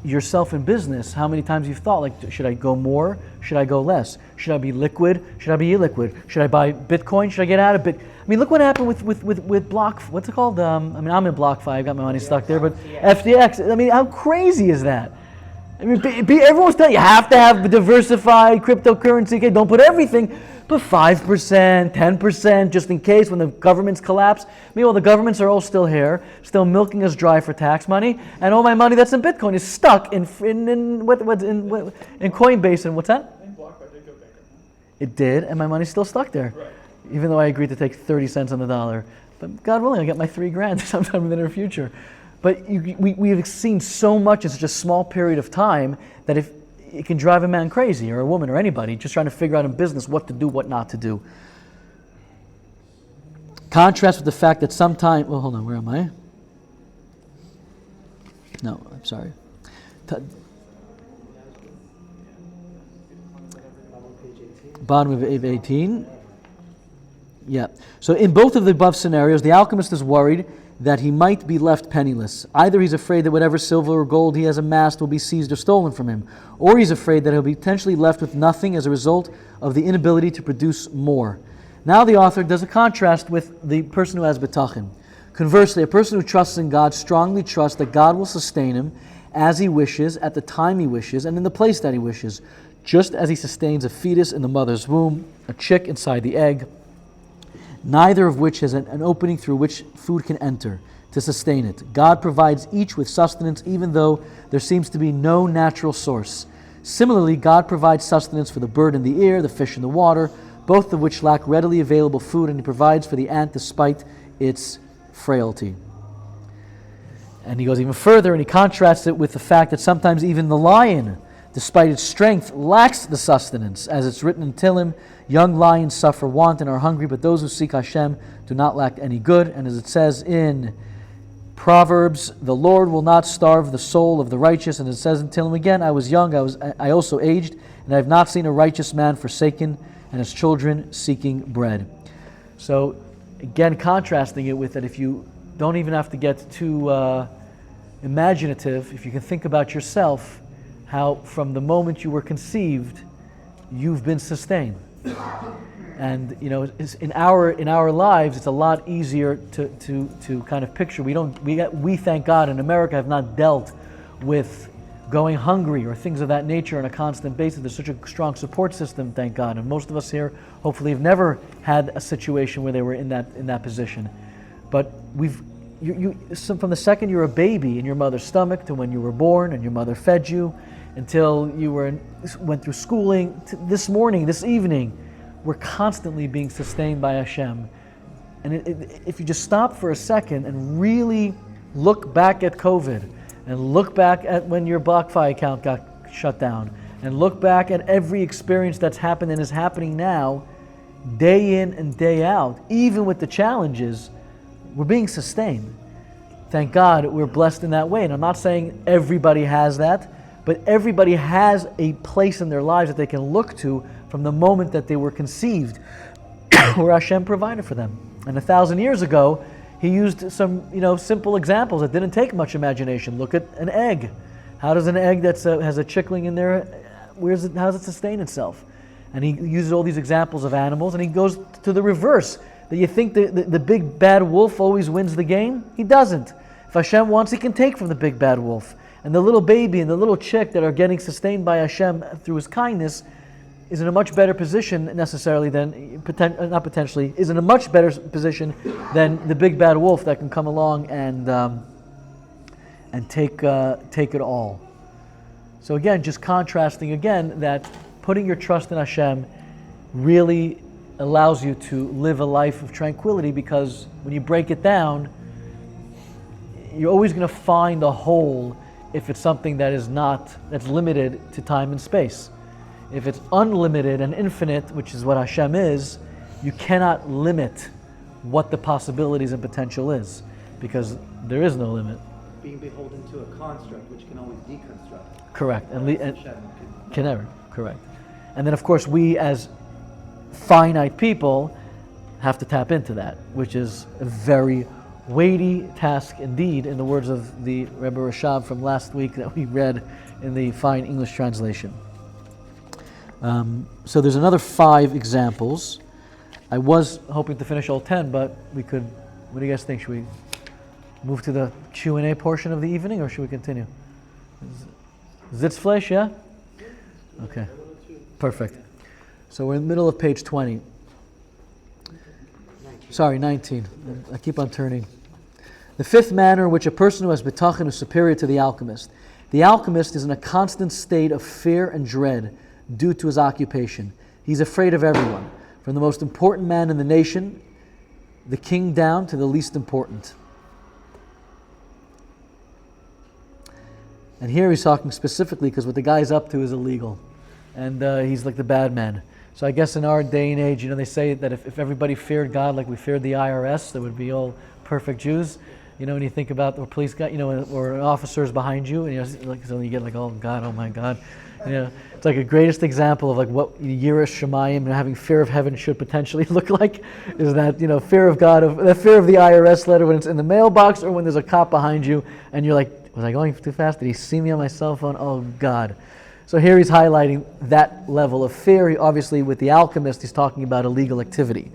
yourself in business, how many times you've thought, should I go more? Should I go less? Should I be liquid? Should I be illiquid? Should I buy Bitcoin? Should I get out of Bitcoin? Look what happened with Block, what's it called? I'm in BlockFi, I've got my money stuck there, but FTX, how crazy is that? Everyone's telling you have to have diversified cryptocurrency, okay, don't put everything, but 5%, 10%, just in case when the governments collapse. Meanwhile, the governments are all still here, still milking us dry for tax money, and all my money that's in Bitcoin is stuck in Coinbase, and what's that? I think BlockFi did go bankrupt. It did, and my money's still stuck there. Right. Even though I agreed to take 30 cents on the dollar. But God willing, I'll get my $3,000 sometime in the near future. But we've seen so much in such a small period of time that if it can drive a man crazy, or a woman, or anybody, just trying to figure out in business what to do, what not to do. Contrast with the fact that sometimes, well, hold on, where am I? No, I'm sorry. Bottom of 18. Yeah. So in both of the above scenarios, the alchemist is worried that he might be left penniless. Either he's afraid that whatever silver or gold he has amassed will be seized or stolen from him, or he's afraid that he'll be potentially left with nothing as a result of the inability to produce more. Now the author does a contrast with the person who has bitachon. Conversely, a person who trusts in God strongly trusts that God will sustain him as he wishes, at the time he wishes, and in the place that he wishes, just as he sustains a fetus in the mother's womb, a chick inside the egg, neither of which has an opening through which food can enter. to sustain it. God provides each with sustenance even though there seems to be no natural source. Similarly, God provides sustenance for the bird in the air, the fish in the water, both of which lack readily available food, and He provides for the ant despite its frailty. And he goes even further and he contrasts it with the fact that sometimes even the lion, despite its strength, lacks the sustenance. As it's written in Tehillim, young lions suffer want and are hungry, but those who seek Hashem do not lack any good. And as it says in Proverbs, the Lord will not starve the soul of the righteous. And it says in Tehillim again, I was young, I also aged, and I have not seen a righteous man forsaken, and his children seeking bread. So again, contrasting it with that, if you don't even have to get too imaginative, if you can think about yourself, how from the moment you were conceived, you've been sustained. And in our lives, it's a lot easier to kind of picture. We thank God in America have not dealt with going hungry or things of that nature on a constant basis. There's such a strong support system, thank God. And most of us here hopefully have never had a situation where they were in that position. But from the second you're a baby in your mother's stomach to when you were born and your mother fed you, until you went through schooling, this morning, this evening, we're constantly being sustained by Hashem. And if you just stop for a second and really look back at COVID, and look back at when your BlockFi account got shut down, and look back at every experience that's happened and is happening now, day in and day out, even with the challenges, we're being sustained. Thank God we're blessed in that way. And I'm not saying everybody has that, but everybody has a place in their lives that they can look to from the moment that they were conceived, where Hashem provided for them. And 1,000 years ago, He used some simple examples that didn't take much imagination. Look at an egg. How does an egg that has a chickling in there, how does it sustain itself? And He uses all these examples of animals, and He goes to the reverse. That you think the big bad wolf always wins the game? He doesn't. If Hashem wants, He can take from the big bad wolf. And the little baby and the little chick that are getting sustained by Hashem through His kindness is in a much better position necessarily than, is in a much better position than the big bad wolf that can come along and take it all. So again, just contrasting again that putting your trust in Hashem really allows you to live a life of tranquility, because when you break it down, you're always going to find a hole if it's something that's limited to time and space. If it's unlimited and infinite, which is what Hashem is, you cannot limit what the possibilities and potential is, because there is no limit. Being beholden to a construct which can always deconstruct. Correct. And can never. Correct. And then of course we as finite people have to tap into that, which is a very weighty task indeed, in the words of the Rebbe Rashab from last week that we read in the fine English translation. So there's another 5 examples. I was hoping to finish all 10, but we could. What do you guys think? Should we move to the Q&A portion of the evening, or should we continue? Sitzfleisch, yeah? Okay, perfect. So we're in the middle of page 20. Sorry, 19. I keep on turning. The 5th manner in which a person who has bitachon is superior to the alchemist. The alchemist is in a constant state of fear and dread due to his occupation. He's afraid of everyone, from the most important man in the nation, the king, down to the least important. And here he's talking specifically because what the guy's up to is illegal, and he's like the bad man. So I guess in our day and age, they say that if everybody feared God like we feared the IRS, there would be all perfect Jews. When you think about the police guy, or officers behind you, and so you get like, oh God, oh my God. It's like a greatest example of like what Yiras Shamayim and having fear of heaven should potentially look like, is that fear of God, the fear of the IRS letter when it's in the mailbox, or when there's a cop behind you and you're like, was I going too fast? Did he see me on my cell phone? Oh God. So here he's highlighting that level of fear. Obviously with the alchemist, he's talking about illegal activity.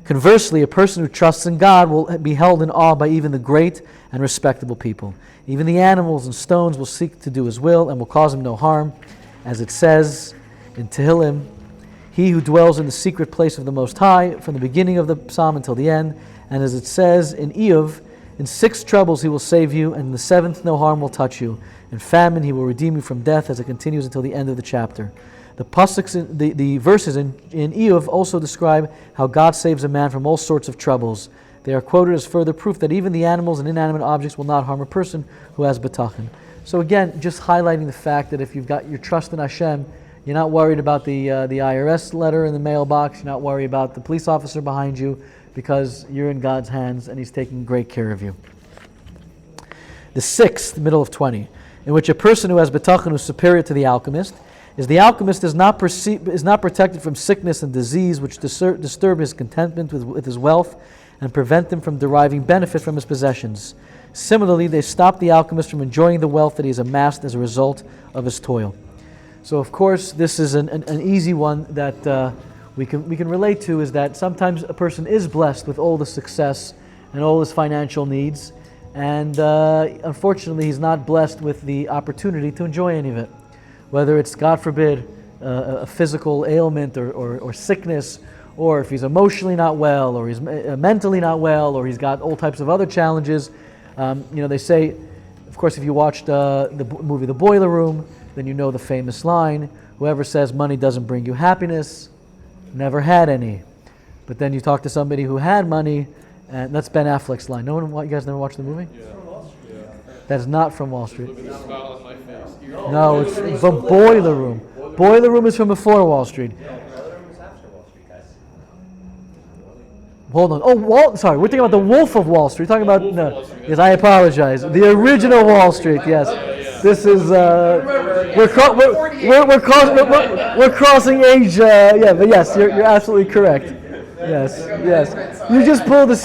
Conversely, a person who trusts in God will be held in awe by even the great and respectable people. Even the animals and stones will seek to do His will and will cause Him no harm. As it says in Tehillim, He who dwells in the secret place of the Most High, from the beginning of the psalm until the end. And as it says in Eov, In 6 troubles he will save you, and in the 7th no harm will touch you. In famine he will redeem you from death, as it continues until the end of the chapter. The pasuk, the verses in Iyov also describe how God saves a man from all sorts of troubles. They are quoted as further proof that even the animals and inanimate objects will not harm a person who has bitachon. So again, just highlighting the fact that if you've got your trust in Hashem, you're not worried about the IRS letter in the mailbox, you're not worried about the police officer behind you, because you're in God's hands and He's taking great care of you. The 6th, middle of 20, in which a person who has bitachon is superior to the alchemist, is the alchemist is not protected from sickness and disease, which disturb his contentment with his wealth and prevent him from deriving benefit from his possessions. Similarly, they stop the alchemist from enjoying the wealth that he has amassed as a result of his toil. So, of course, this is an easy one that we can relate to, is that sometimes a person is blessed with all the success and all his financial needs, and unfortunately he's not blessed with the opportunity to enjoy any of it. Whether it's, God forbid, a physical ailment or sickness, or if he's emotionally not well, or he's mentally not well, or he's got all types of other challenges. They say, of course, if you watched the movie The Boiler Room, then you know the famous line, whoever says money doesn't bring you happiness never had any. But then you talk to somebody who had money, and that's Ben Affleck's line. You guys never watched the movie? Yeah. That is not from Wall Street. No, it's the Boiler Room. Boiler Room is from before Wall Street. Hold on. Oh, sorry. We're talking about the Wolf of Wall Street. We're talking about no. Yes, I apologize. The original Wall Street. Yes. This is we're crossing age. But yes, you're absolutely correct. Yes. You just pulled the.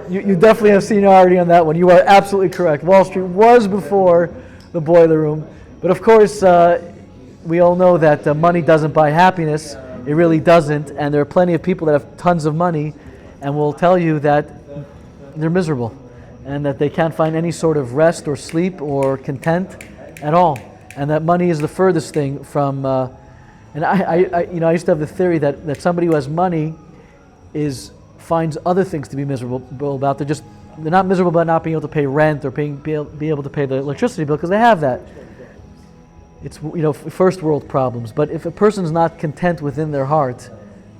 You definitely have seniority on that one. You are absolutely correct. Wall Street was before the Boiler Room, but of course we all know that money doesn't buy happiness. It really doesn't, and there are plenty of people that have tons of money and will tell you that they're miserable and that they can't find any sort of rest or sleep or content at all, and that money is the furthest thing from. And I used to have the theory that somebody who has money finds other things to be miserable about. They're not miserable about not being able to pay rent or be able to pay the electricity bill, because they have that. It's first world problems. But if a person's not content within their heart,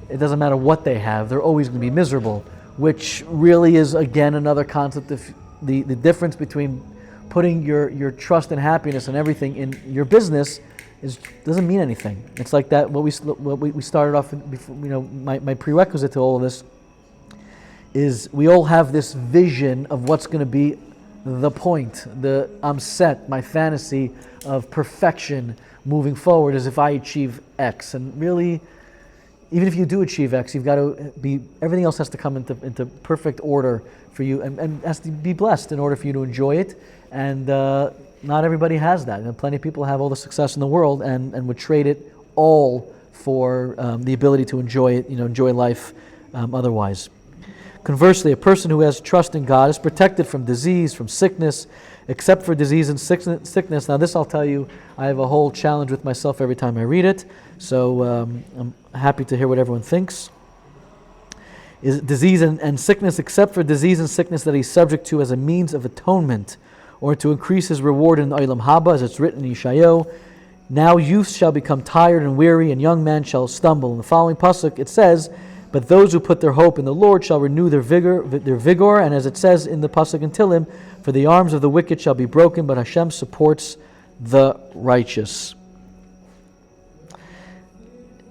it doesn't matter what they have, they're always going to be miserable, which really is, again, another concept of the difference between putting your trust and happiness and everything in your business doesn't mean anything. It's like that, what we started off with before, my prerequisite to all of this is we all have this vision of what's going to be the point, I'm set, my fantasy of perfection moving forward as if I achieve X. And really, even if you do achieve X, you've got to everything else has to come into perfect order for you and has to be blessed in order for you to enjoy it. And not everybody has that. And plenty of people have all the success in the world and would trade it all for the ability to enjoy it, enjoy life otherwise. Conversely, a person who has trust in God is protected from disease, from sickness, except for disease and sickness. Now this, I'll tell you, I have a whole challenge with myself every time I read it, so I'm happy to hear what everyone thinks. Is disease and sickness, except for disease and sickness that he's subject to as a means of atonement, or to increase his reward in the Olam Haba, as it's written in Yeshayahu. Now youth shall become tired and weary, and young men shall stumble. In the following pasuk it says, but those who put their hope in the Lord shall renew their vigor, and as it says in the pasuk in Tehillim, for the arms of the wicked shall be broken, but Hashem supports the righteous.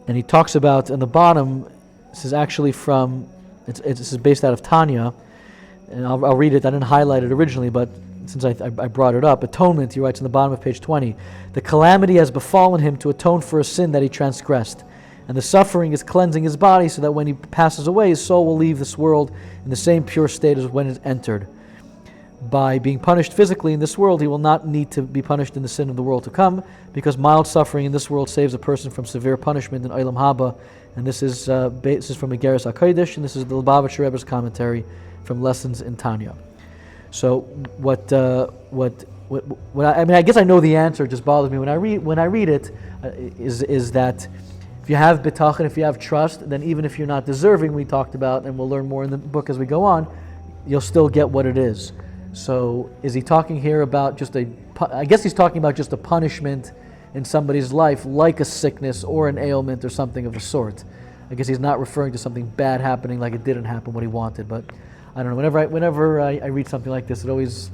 And he talks about, in the bottom, this is actually this is based out of Tanya, and I'll read it. I didn't highlight it originally, but since I brought it up, atonement, he writes in the bottom of page 20, the calamity has befallen him to atone for a sin that he transgressed. And the suffering is cleansing his body, so that when he passes away, his soul will leave this world in the same pure state as when it entered. By being punished physically in this world, he will not need to be punished in the sin of the world to come, because mild suffering in this world saves a person from severe punishment in Olam Haba. And this is from Igeres HaKodesh, and this is the Lubavitcher Rebbe's commentary from Lessons in Tanya. So I guess I know the answer. It just bothers me when I read it. Is that if you have bitachon, if you have trust, then even if you're not deserving, we talked about, and we'll learn more in the book as we go on, you'll still get what it is. So is he talking here about I guess he's talking about just a punishment in somebody's life, like a sickness or an ailment or something of the sort. I guess he's not referring to something bad happening like it didn't happen what he wanted. But I don't know, whenever I read something like this, it always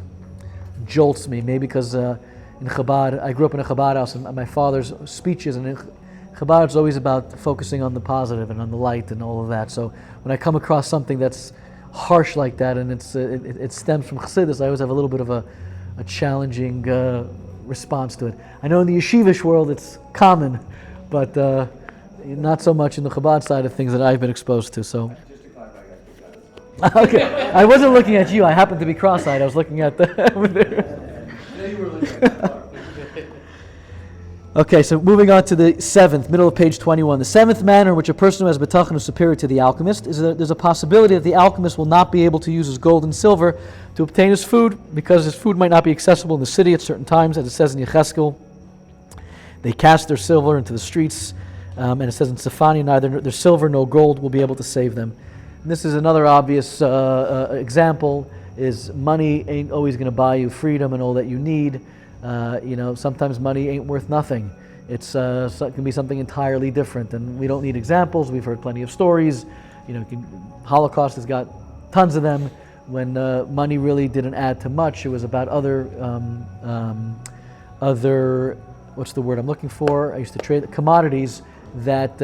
jolts me. Maybe because in Chabad, I grew up in a Chabad house, and my father's speeches, and in Chabad is always about focusing on the positive and on the light and all of that. So when I come across something that's harsh like that, and it stems from Chassidus, I always have a little bit of a challenging response to it. I know in the yeshivish world it's common, but not so much in the Chabad side of things that I've been exposed to. So. Just to clarify, I got Okay, I wasn't looking at you. I happened to be cross-eyed. I was looking at over there. No, you were looking at the car. Okay, so moving on to the seventh, middle of page 21. The seventh manner in which a person who has betachon is superior to the alchemist is that there's a possibility that the alchemist will not be able to use his gold and silver to obtain his food because his food might not be accessible in the city at certain times, as it says in Yechezkel. They cast their silver into the streets, and it says in Sephania, neither their silver nor gold will be able to save them. And this is another obvious example, is money ain't always going to buy you freedom and all that you need. Sometimes money ain't worth nothing. It can be something entirely different, and we don't need examples. We've heard plenty of stories. Holocaust has got tons of them. When money really didn't add to much, it was about other what's the word I'm looking for? I used to trade commodities that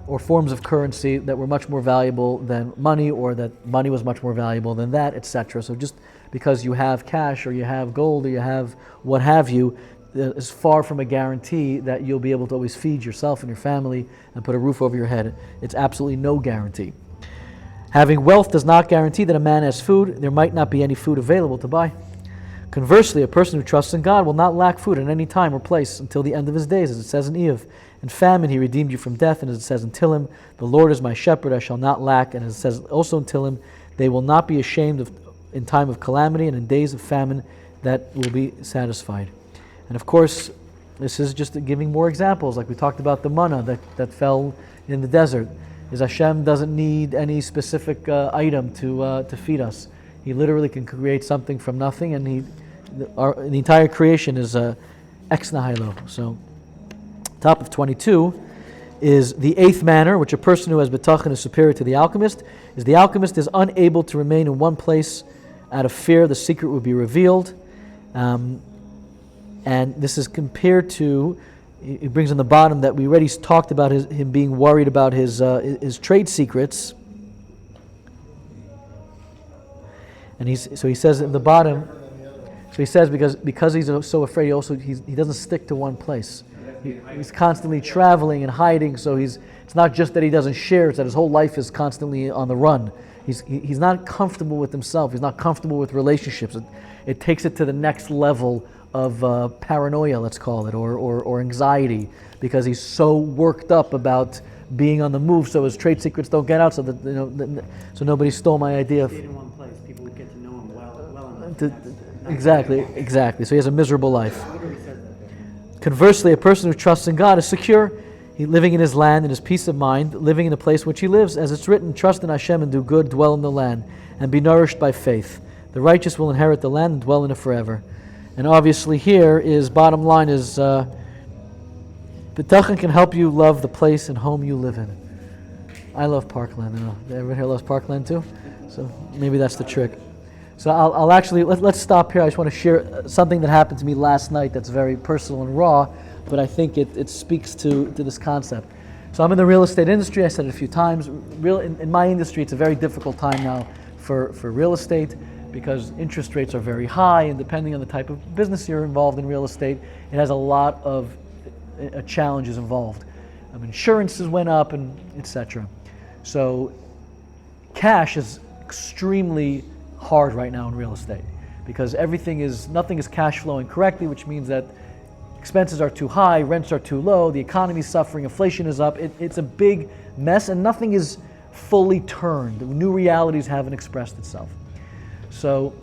or forms of currency that were much more valuable than money, or that money was much more valuable than that, etc. So just because you have cash or you have gold or you have what have you, is far from a guarantee that you'll be able to always feed yourself and your family and put a roof over your head. It's absolutely no guarantee. Having wealth does not guarantee that a man has food. There might not be any food available to buy. Conversely, a person who trusts in God will not lack food at any time or place until the end of his days, as it says in Eov. In famine he redeemed you from death, and as it says in Tillim, the Lord is my shepherd, I shall not lack. And as it says also in Tillim, they will not be ashamed in time of calamity, and in days of famine that will be satisfied. And of course, this is just giving more examples, like we talked about the manna that fell in the desert. Is Hashem doesn't need any specific item to feed us. He literally can create something from nothing, and the entire creation is ex nihilo. So, top of 22 is the eighth manner, which a person who has betachon is superior to the alchemist, is the alchemist is unable to remain in one place out of fear the secret would be revealed. And this is compared to, it brings on the bottom that we already talked about him being worried about his trade secrets. And he says at the bottom, so he says because he's so afraid, he doesn't stick to one place. He's constantly traveling and hiding, so it's not just that he doesn't share, it's that his whole life is constantly on the run. He's not comfortable with himself, he's not comfortable with relationships. It takes it to the next level of paranoia, let's call it, or anxiety, because he's so worked up about being on the move, so his trade secrets don't get out, so that so nobody stole my idea. Stayed in one place, people would get to know him well enough. Exactly. So he has a miserable life. Conversely, a person who trusts in God is secure. He living in his land in his peace of mind, living in the place in which he lives, as it's written, trust in Hashem and do good, dwell in the land, and be nourished by faith. The righteous will inherit the land and dwell in it forever. And obviously here is, bottom line is, betachon can help you love the place and home you live in. I love Parkland. Everyone here loves Parkland too? So maybe that's the trick. So I'll actually, let's stop here. I just want to share something that happened to me last night that's very personal and raw, but I think it speaks to this concept. So I'm in the real estate industry. I said it a few times. In my industry, it's a very difficult time now for real estate, because interest rates are very high, and depending on the type of business you're involved in real estate, it has a lot of challenges involved. Insurances went up, and etc. So cash is extremely hard right now in real estate, because nothing is cash flowing correctly, which means that expenses are too high, rents are too low, the economy is suffering, inflation is up. It's a big mess, and nothing is fully turned. New realities haven't expressed itself. So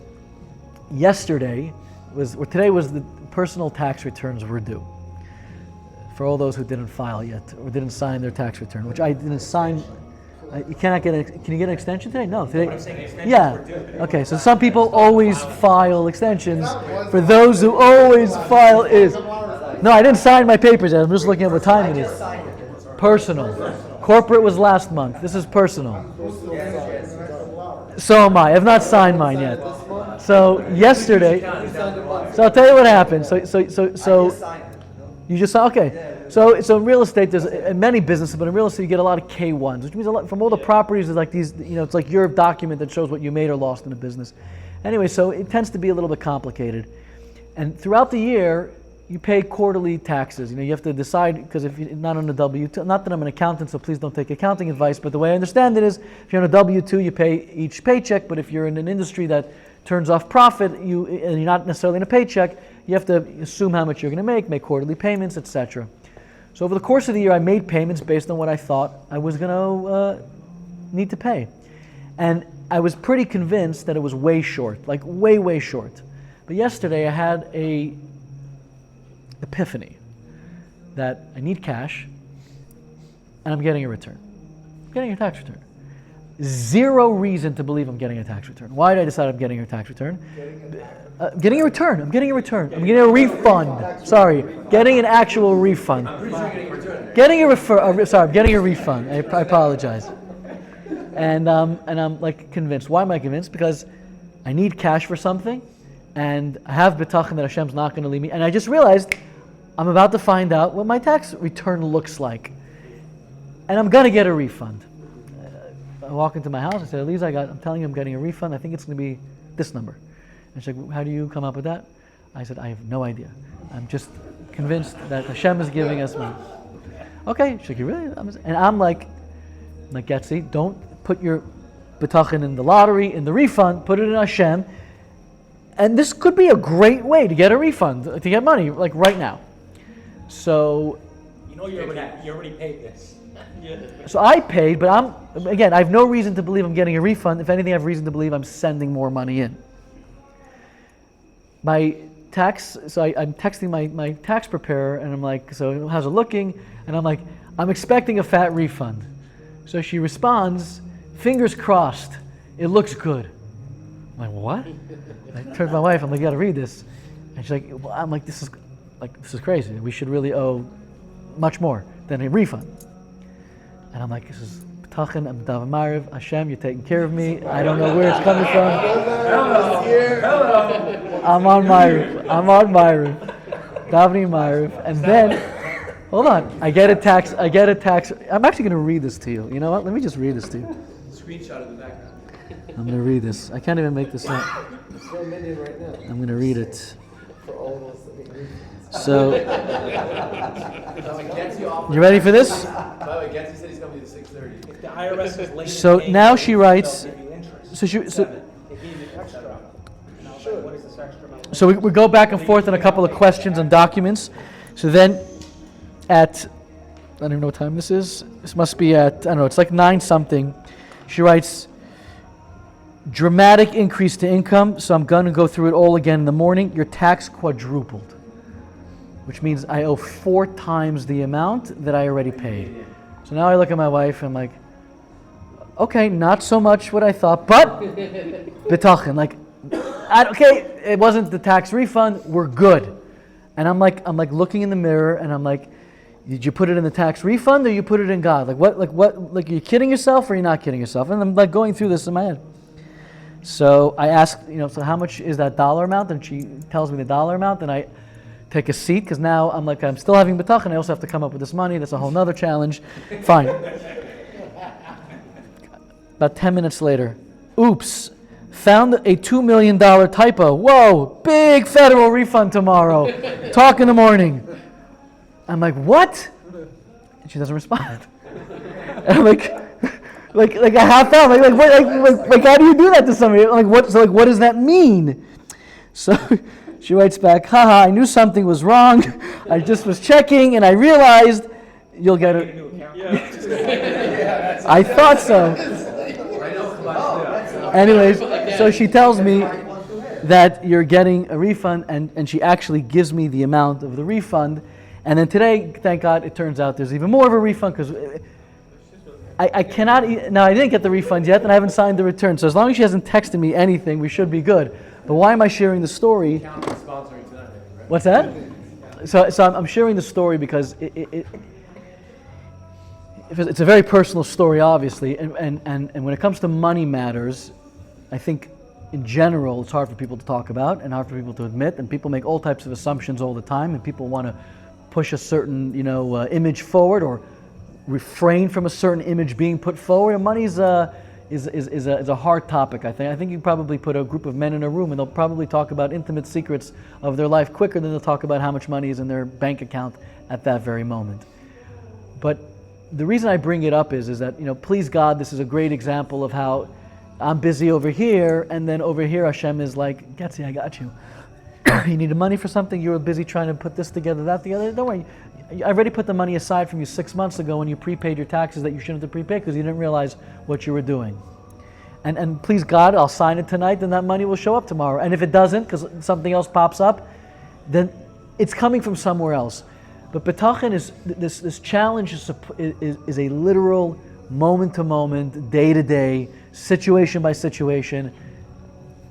today was the personal tax returns were due for all those who didn't file yet or didn't sign their tax return, which I didn't sign. You cannot get can you get an extension today? No. Today, I'm saying extensions yeah. were due. Okay, so some people always file extensions. For those who always file is. No, I didn't sign my papers yet. I'm just looking at what time it is. Personal. Corporate was last month. This is personal. So am I. I have not signed mine yet. So yesterday, so I'll tell you what happened. So you just saw, okay. So in real estate, there's in many businesses, but in real estate you get a lot of K1s, which means a lot from all the properties. There's like these, it's like your document that shows what you made or lost in a business. Anyway, so it tends to be a little bit complicated, and throughout the year you pay quarterly taxes. You have to decide, because if you're not on a W-2, not that I'm an accountant, so please don't take accounting advice, but the way I understand it is, if you're on a W-2, you pay each paycheck, but if you're in an industry that turns off profit, and you're not necessarily in a paycheck, you have to assume how much you're going to make quarterly payments, etc. So over the course of the year, I made payments based on what I thought I was going to need to pay. And I was pretty convinced that it was way short, like way, way short. But yesterday I had a epiphany that I need cash and I'm getting a return. I'm getting a tax return. Zero reason to believe I'm getting a tax return. Why did I decide I'm getting a tax return? Getting a return. I'm getting a return. I'm getting a refund. Sorry, getting an actual refund. Getting a I'm getting a refund. I apologize. And I'm like convinced. Why am I convinced? Because I need cash for something, and I have bitachon that Hashem's not going to leave me. And I just realized I'm about to find out what my tax return looks like, and I'm going to get a refund. I walk into my house. I said, Elisa, I'm telling you, I'm getting a refund. I think it's going to be this number. And she's like, how do you come up with that? I said, I have no idea. I'm just convinced that Hashem is giving us money. Okay, she's like, you really? And I'm like Getzy, don't put your bitachon in the lottery, in the refund, put it in Hashem. And this could be a great way to get a refund, to get money, like right now. So, You already paid this. so I paid, but I have no reason to believe I'm getting a refund. If anything, I have reason to believe I'm sending more money in. My tax, so I'm texting my tax preparer, and I'm like, so how's it looking? And I'm like, I'm expecting a fat refund. So she responds, fingers crossed, it looks good. I'm like, what? I turned to my wife, I'm like, you gotta read this. And she's like, well, I'm like, this is crazy. We should really owe much more than a refund. And I'm like, this is bitachon, I'm daven ma'ariv, Hashem, you're taking care of me. I don't know where it's coming from. I'm on ma'ariv, davening ma'ariv, and then, hold on, I get a tax. I'm actually going to read this to you. You know what? Let me just read this to you. Screenshot of the background. I'm going to read this. I can't even make this up. I'm going to read it. So, you ready for this? By the way, Getzy said he's coming to 6:30. If the IRS is late. So now she writes. They'll give you interest. So she. So, They gave you extra. And I was like, what is this extra amount? So we go back and forth on a couple of questions and documents. So then at, I don't even know what time this is. This must be at, I don't know, it's like 9 something. She writes, dramatic increase to income. So I'm going to go through it all again in the morning. Your tax quadrupled, which means I owe 4 times the amount that I already paid. So now I look at my wife and I'm like, okay, not so much what I thought, but bitachon, like, okay, it wasn't the tax refund, we're good. And I'm like looking in the mirror and I'm like, did you put it in the tax refund or you put it in God? Like are you kidding yourself or are you not kidding yourself? And I'm like going through this in my head. So I asked, so how much is that dollar amount? And she tells me the dollar amount, and I take a seat because now I'm still having bitachon. I also have to come up with this money. That's a whole nother challenge. Fine. About 10 minutes later, oops, found a $2 million typo. Whoa, big federal refund tomorrow. Talk in the morning. I'm like, what? And she doesn't respond. And I'm like a half hour. Like, how do you do that to somebody? Like, what? So, what does that mean? So she writes back, haha, I knew something was wrong. I just was checking, and I realized you'll get it. I thought so. Anyways, so she tells me that you're getting a refund, and she actually gives me the amount of the refund. And then today, thank God, it turns out there's even more of a refund because I cannot. Now I didn't get the refund yet, and I haven't signed the return. So as long as she hasn't texted me anything, we should be good. But why am I sharing the story? Count on sponsoring tonight, right? What's that? So I'm sharing the story because it's a very personal story, obviously, and when it comes to money matters, I think in general it's hard for people to talk about and hard for people to admit, and people make all types of assumptions all the time, and people want to push a certain image forward or refrain from a certain image being put forward. And money is a hard topic. I think you probably put a group of men in a room and they'll probably talk about intimate secrets of their life quicker than they'll talk about how much money is in their bank account at that very moment. But the reason I bring it up is that, please God, this is a great example of how I'm busy over here, and then over here Hashem is like, Getzy, I got you. You needed money for something, you were busy trying to put this together, that together. Don't worry, I already put the money aside from you 6 months ago when you prepaid your taxes that you shouldn't have prepaid because you didn't realize what you were doing. And please God, I'll sign it tonight, then that money will show up tomorrow. And if it doesn't, because something else pops up, then it's coming from somewhere else. But bitachon is this challenge is a literal moment-to-moment, day-to-day, situation-by-situation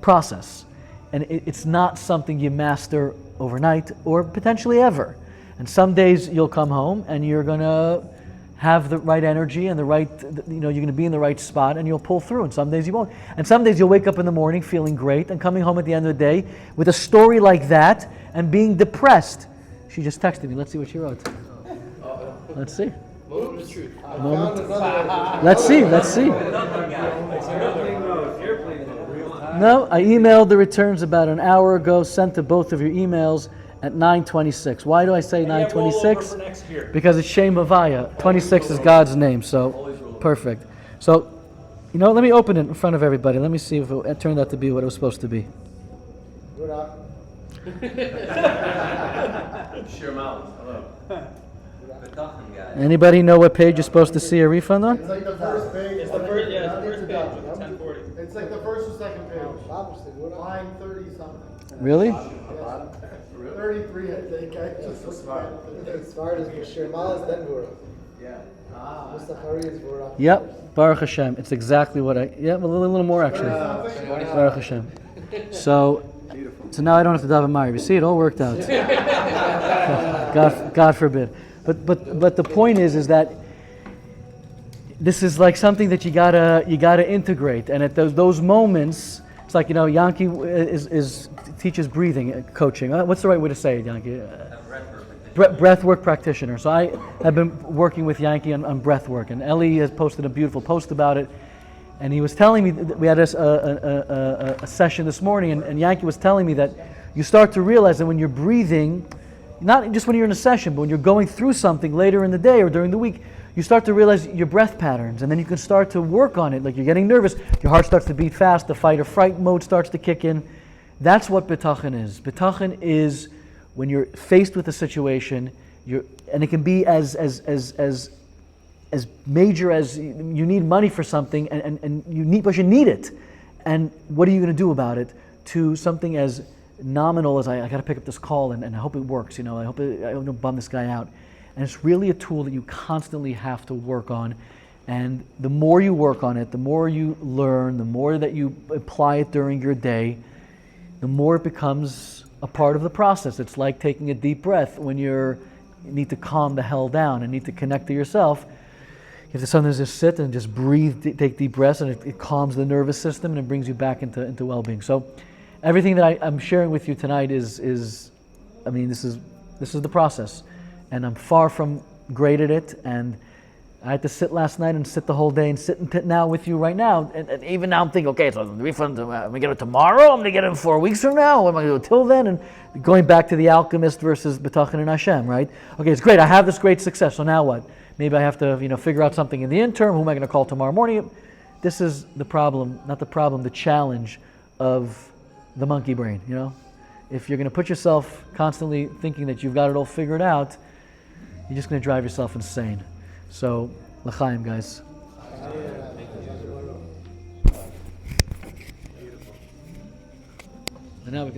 process. And it's not something you master overnight or potentially ever. And some days you'll come home and you're going to have the right energy and the right, you're going to be in the right spot and you'll pull through. And some days you won't. And some days you'll wake up in the morning feeling great and coming home at the end of the day with a story like that and being depressed. She just texted me. Let's see what she wrote. Let's see. Moment of truth. Let's see. No, I emailed the returns about an hour ago, sent to both of your emails at 9:26. Why do I say 9:26? Because it's Shem Havaya. 26 is God's name, so perfect. So, let me open it in front of everybody. Let me see if it turned out to be what it was supposed to be. Hello. Anybody know what page you're supposed to see a refund on? It's like the first page. It's the first, yeah, it's the first page, 1040. It's like the first or second page. Line 30 something. Really? 33, I think. I just looked at it. As smart as Shirmal is then Vura. Yeah. Mustachari is Vura. Yep, Baruch Hashem. It's exactly what a little more actually. Baruch Hashem. So now I don't have to daven Ma'ariv. You see, it all worked out. God forbid. But the point is that this is like something that you gotta integrate, and at those moments, it's like Yankee teaches breathing coaching. What's the right way to say it, Yankee? Breathwork practitioner. So I have been working with Yankee on breathwork, and Ellie has posted a beautiful post about it. And he was telling me that we had a session this morning, and Yankee was telling me that you start to realize that when you're breathing, not just when you're in a session, but when you're going through something later in the day or during the week, you start to realize your breath patterns, and then you can start to work on it. Like you're getting nervous, your heart starts to beat fast, the fight or fright mode starts to kick in. That's what bitachon is. Bitachon is when you're faced with a situation, and it can be as major as you need money for something, and you need it, and what are you going to do about it? To something as nominal as I got to pick up this call and I hope it works. I don't bum this guy out, and it's really a tool that you constantly have to work on. And the more you work on it, the more you learn, the more that you apply it during your day, the more it becomes a part of the process. It's like taking a deep breath when you need to calm the hell down and need to connect to yourself. You have to sometimes just sit and just breathe, take deep breaths, and it calms the nervous system and it brings you back into well-being. So everything that I'm sharing with you tonight is this is the process, and I'm far from great at it. And I had to sit last night and sit the whole day and sit and pit now with you right now. And even now I'm thinking, okay, so the refund, I'm going to get it tomorrow? I'm going to get it in 4 weeks from now? What am I going to do till then? And going back to the alchemist versus bitachon and Hashem, right? Okay, it's great. I have this great success. So now what? Maybe I have to, figure out something in the interim. Who am I going to call tomorrow morning? This is the problem, not the problem, the challenge of the monkey brain, If you're going to put yourself constantly thinking that you've got it all figured out, you're just going to drive yourself insane. So, l'chaim, guys. And now we can